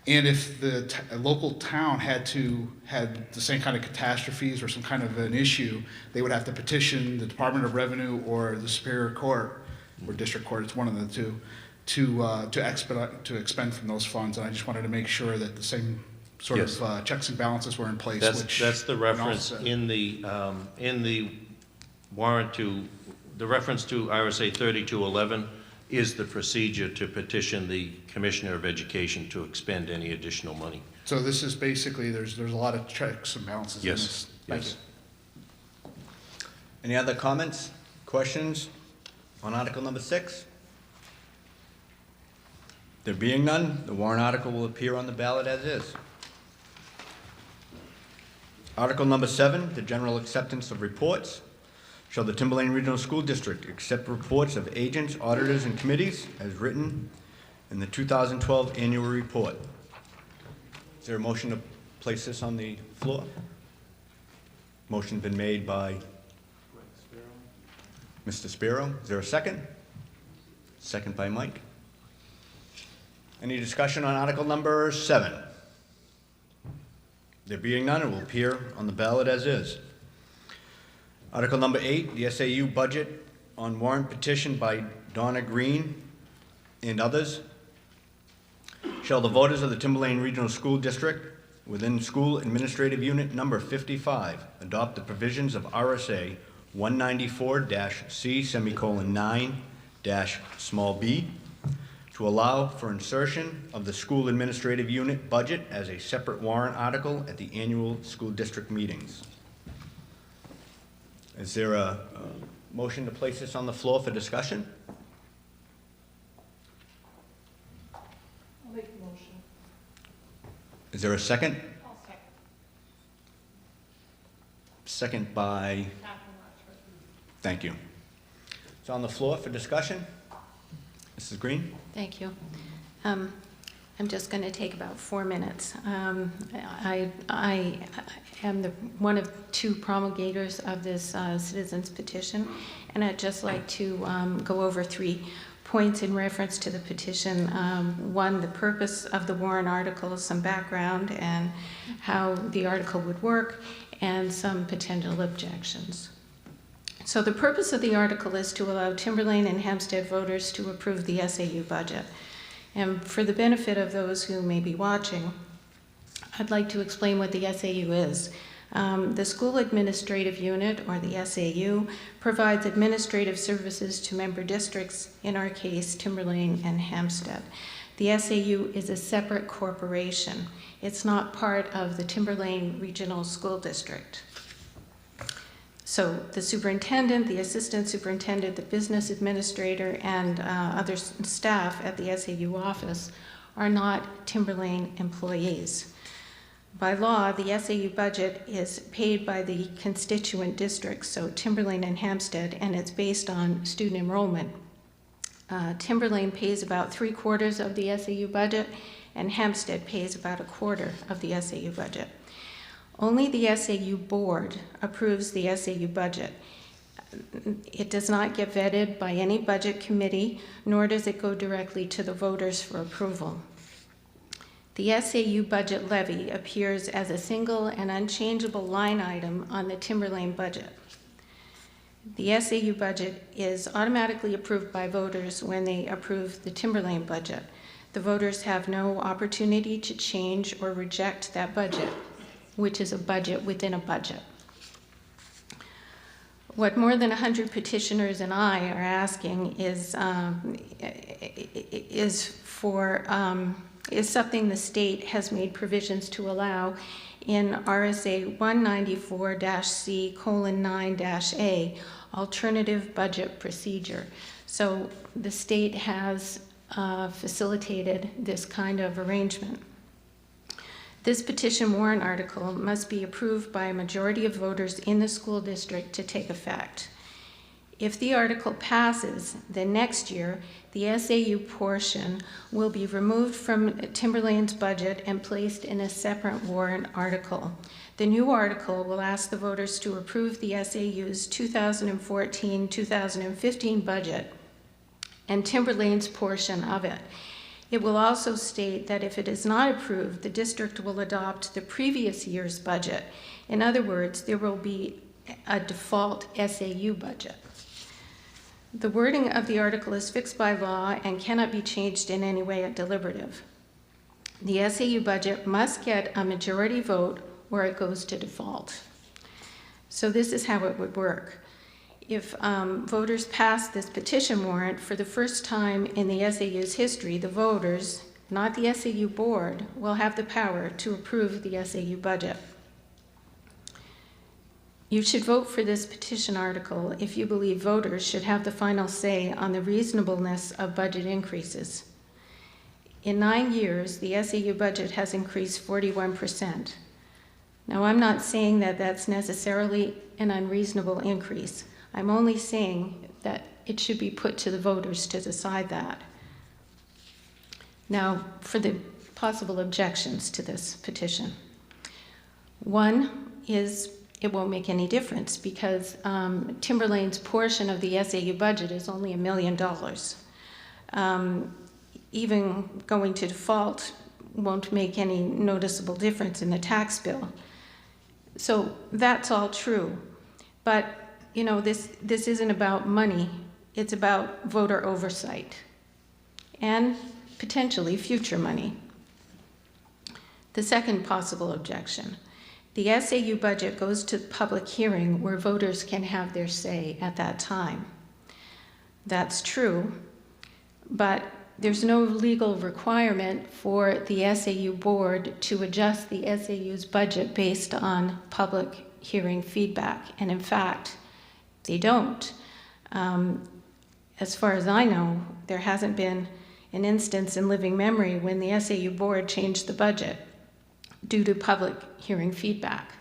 And if the local town had the same kind of catastrophes or some kind of an issue, they would have to petition the Department of Revenue or the Superior Court or District Court, it's one of the two, to expend from those funds. And I just wanted to make sure that the same sort Yes. of checks and balances were in place. That's the reference in the warrant to, the reference to RSA 3211 is the procedure to petition the Commissioner of Education to expend any additional money. So this is basically, there's a lot of checks and balances in this. Thank Yes. you. Any other comments, questions on Article number 6? There being none, the warrant article will appear on the ballot as is. Article number 7, the general acceptance of reports. Shall the Timberlane Regional School District accept reports of agents, auditors, and committees as written in the 2012 annual report? Is there a motion to place this on the floor? Motion's been made by Mr. Spiro. Is there a second? Second by Mike. Any discussion on Article number 7? There being none, it will appear on the ballot as is. Article number 8, the SAU budget on warrant petition by Donna Green and others. Shall the voters of the Timberlane Regional School District within School Administrative Unit number 55 adopt the provisions of RSA 194-C:9-b to allow for insertion of the School Administrative Unit budget as a separate warrant article at the annual school district meetings? Is there a motion to place this on the floor for discussion? I'll make the motion. Is there a second? I'll second. Second by, thank you. It's on the floor for discussion. Mrs. Green? Thank you. I'm just going to take about 4 minutes. I am one of 2 promulgators of this citizens petition, and I'd just like to go over 3 points in reference to the petition. 1, the purpose of the warrant article, some background and how the article would work, and some potential objections. So the purpose of the article is to allow Timberlane and Hampstead voters to approve the SAU budget. And for the benefit of those who may be watching, I'd like to explain what the SAU is. The School Administrative Unit, or the SAU, provides administrative services to member districts, in our case, Timberlane and Hampstead. The SAU is a separate corporation. It's not part of the Timberlane Regional School District. So the superintendent, the assistant superintendent, the business administrator, and other staff at the SAU office are not Timberlane employees. By law, the SAU budget is paid by the constituent districts, so Timberlane and Hampstead, and it's based on student enrollment. Timberlane pays about 3/4 of the SAU budget, and Hampstead pays about 1/4 of the SAU budget. Only the SAU board approves the SAU budget. It does not get vetted by any budget committee, nor does it go directly to the voters for approval. The SAU budget levy appears as a single and unchangeable line item on the Timberlane budget. The SAU budget is automatically approved by voters when they approve the Timberlane budget. The voters have no opportunity to change or reject that budget, which is a budget within a budget. What more than 100 petitioners and I are asking is something the state has made provisions to allow in RSA 194-C:9-A, alternative budget procedure. So the state has facilitated this kind of arrangement. This petition warrant article must be approved by a majority of voters in the school district to take effect. If the article passes, then next year, the SAU portion will be removed from Timberlane's budget and placed in a separate warrant article. The new article will ask the voters to approve the SAU's 2014-2015 budget and Timberlane's portion of it. It will also state that if it is not approved, the district will adopt the previous year's budget. In other words, there will be a default SAU budget. The wording of the article is fixed by law and cannot be changed in any way at deliberative. The SAU budget must get a majority vote or it goes to default. So this is how it would work. If voters pass this petition warrant for the first time in the SAU's history, the voters, not the SAU board, will have the power to approve the SAU budget. You should vote for this petition article if you believe voters should have the final say on the reasonableness of budget increases. In 9 years, the SAU budget has increased 41%. Now, I'm not saying that that's necessarily an unreasonable increase. I'm only saying that it should be put to the voters to decide that. Now, for the possible objections to this petition. One is it won't make any difference because Timberlane's portion of the SAU budget is only $1 million. Even going to default won't make any noticeable difference in the tax bill. So that's all true. But you know, this isn't about money, it's about voter oversight and potentially future money. The second possible objection, the SAU budget goes to public hearing where voters can have their say at that time. That's true, but there's no legal requirement for the SAU board to adjust the SAU's budget based on public hearing feedback, and in fact, they don't. As far as I know, there hasn't been an instance in living memory when the SAU board changed the budget due to public hearing feedback.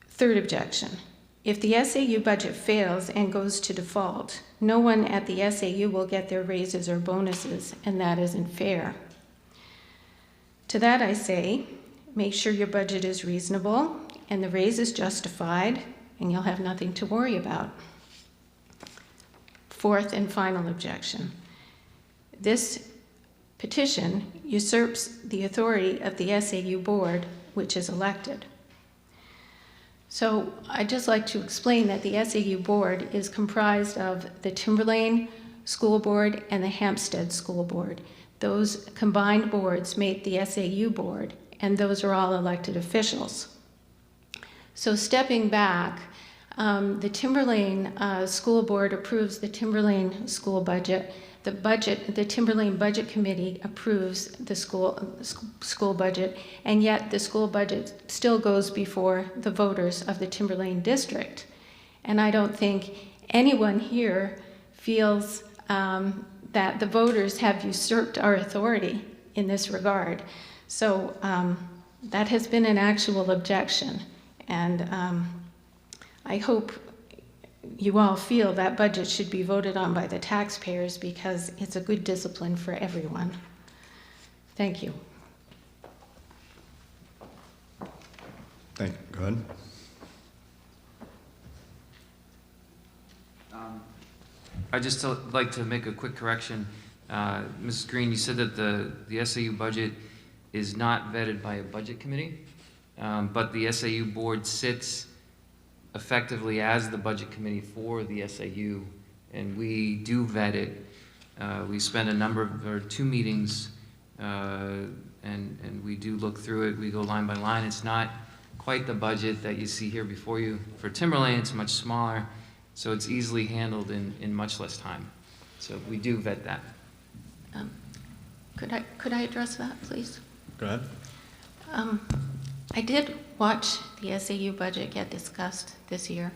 Third objection, if the SAU budget fails and goes to default, no one at the SAU will get their raises or bonuses, and that isn't fair. To that I say, make sure your budget is reasonable and the raise is justified, and you'll have nothing to worry about. Fourth and final objection. This petition usurps the authority of the SAU board, which is elected. So I'd just like to explain that the SAU board is comprised of the Timberlane School Board and the Hampstead School Board. Those combined boards make the SAU board, and those are all elected officials. So stepping back, the Timberlane School Board approves the Timberlane school budget. The Timberlane Budget Committee approves the school budget, and yet the school budget still goes before the voters of the Timberlane district. And I don't think anyone here feels that the voters have usurped our authority in this regard. So that has been an actual objection. And I hope you all feel that budget should be voted on by the taxpayers because it's a good discipline for everyone. Thank you. Thank you. Go ahead. I'd just like to make a quick correction. Mrs. Green, you said that the SAU budget is not vetted by a budget committee, but the SAU board sits effectively as the budget committee for the SAU, and we do vet it. We spend two meetings, and we do look through it. We go line by line. It's not quite the budget that you see here before you. For Timberlane, it's much smaller, so it's easily handled in much less time. So we do vet that. Could I address that, please? Go ahead. I did watch the SAU budget get discussed this year,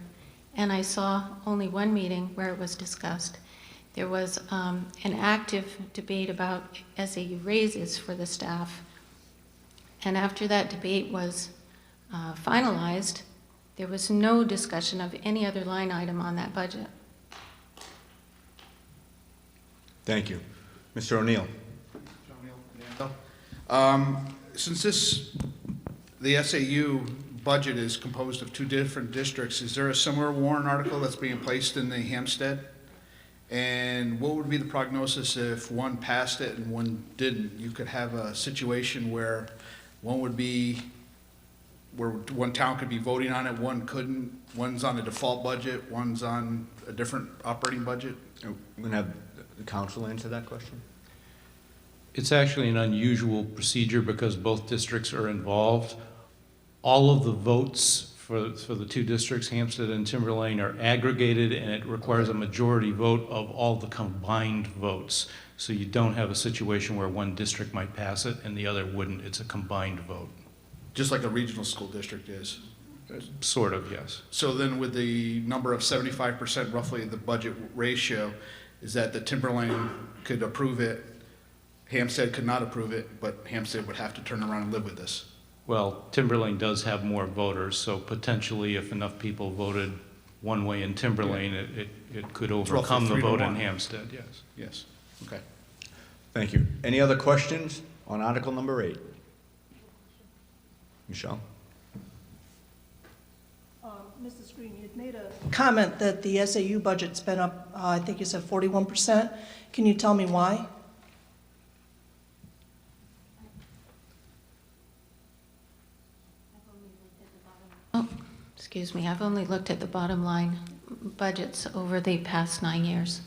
and I saw only one meeting where it was discussed. There was an active debate about SAU raises for the staff, and after that debate was finalized, there was no discussion of any other line item on that budget. Thank you. Mr. O'Neill. Since the SAU budget is composed of two different districts, is there a similar warrant article that's being placed in the Hampstead? And what would be the prognosis if one passed it and one didn't? You could have a situation where one town could be voting on it, one couldn't, one's on a default budget, one's on a different operating budget. We're going to have the council answer that question. It's actually an unusual procedure because both districts are involved. All of the votes for the two districts, Hampstead and Timberlane, are aggregated, and it requires a majority vote of all the combined votes. So you don't have a situation where one district might pass it and the other wouldn't. It's a combined vote. Just like a regional school district is. Sort of, yes. So then with the number of 75% roughly the budget ratio, is that the Timberlane could approve it, Hampstead could not approve it, but Hampstead would have to turn around and live with this? Well, Timberlane does have more voters, so potentially if enough people voted one way in Timberlane, it could overcome the vote in Hampstead, yes. Yes, okay. Thank you. Any other questions on Article number 8? Michelle? Mrs. Green, you'd made a comment that the SAU budget's been up, I think you said 41%. Can you tell me why? Oh, excuse me, I've only looked at the bottom line budgets over the past 9 years.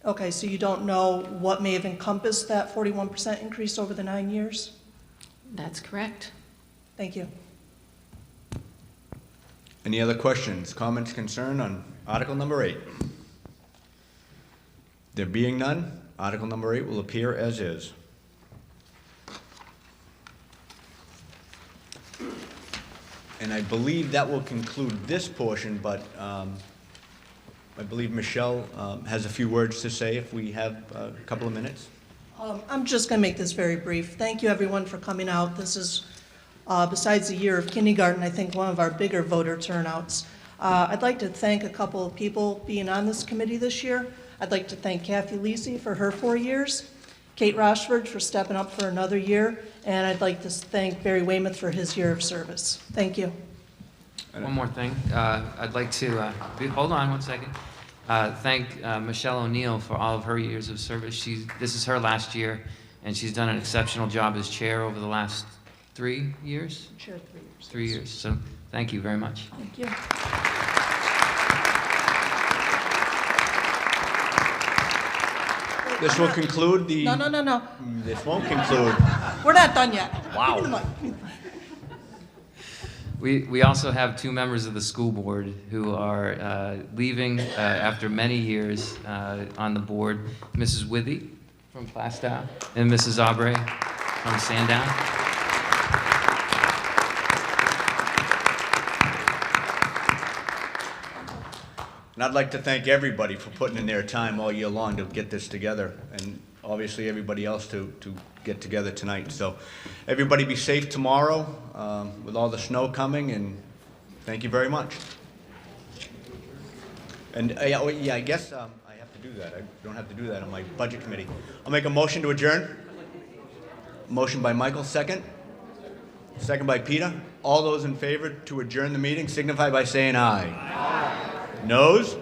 Okay, so you don't know what may have encompassed that 41% increase over the 9 years? That's correct. Thank you. Any other questions, comments, concern on Article number 8? There being none, Article number 8 will appear as is. And I believe that will conclude this portion, but I believe Michelle has a few words to say if we have a couple of minutes. I'm just going to make this very brief. Thank you, everyone, for coming out. This is, besides the year of kindergarten, I think one of our bigger voter turnouts. I'd like to thank a couple of people being on this committee this year. I'd like to thank Kathy Lisi for her 4 years, Kate Rochford for stepping up for another year, and I'd like to thank Barry Weymouth for his year of service. Thank you. One more thing. I'd like to, hold on one second. Thank Michelle O'Neill for all of her years of service. This is her last year, and she's done an exceptional job as chair over the last 3 years? Chair 3 years. 3 years. So thank you very much. Thank you. This will conclude the... No. This won't conclude. We're not done yet. Wow. Give me the mic. We also have 2 members of the school board who are leaving after many years on the board. Mrs. Withy from Plastow and Mrs. Aubrey from Sandown. And I'd like to thank everybody for putting in their time all year long to get this together, and obviously everybody else to get together tonight. So everybody be safe tomorrow with all the snow coming, and thank you very much. And I guess I have to do that. I don't have to do that on my budget committee. I'll make a motion to adjourn. Motion by Michael, second. Second by Peter. All those in favor to adjourn the meeting signify by saying aye. Aye. Noes?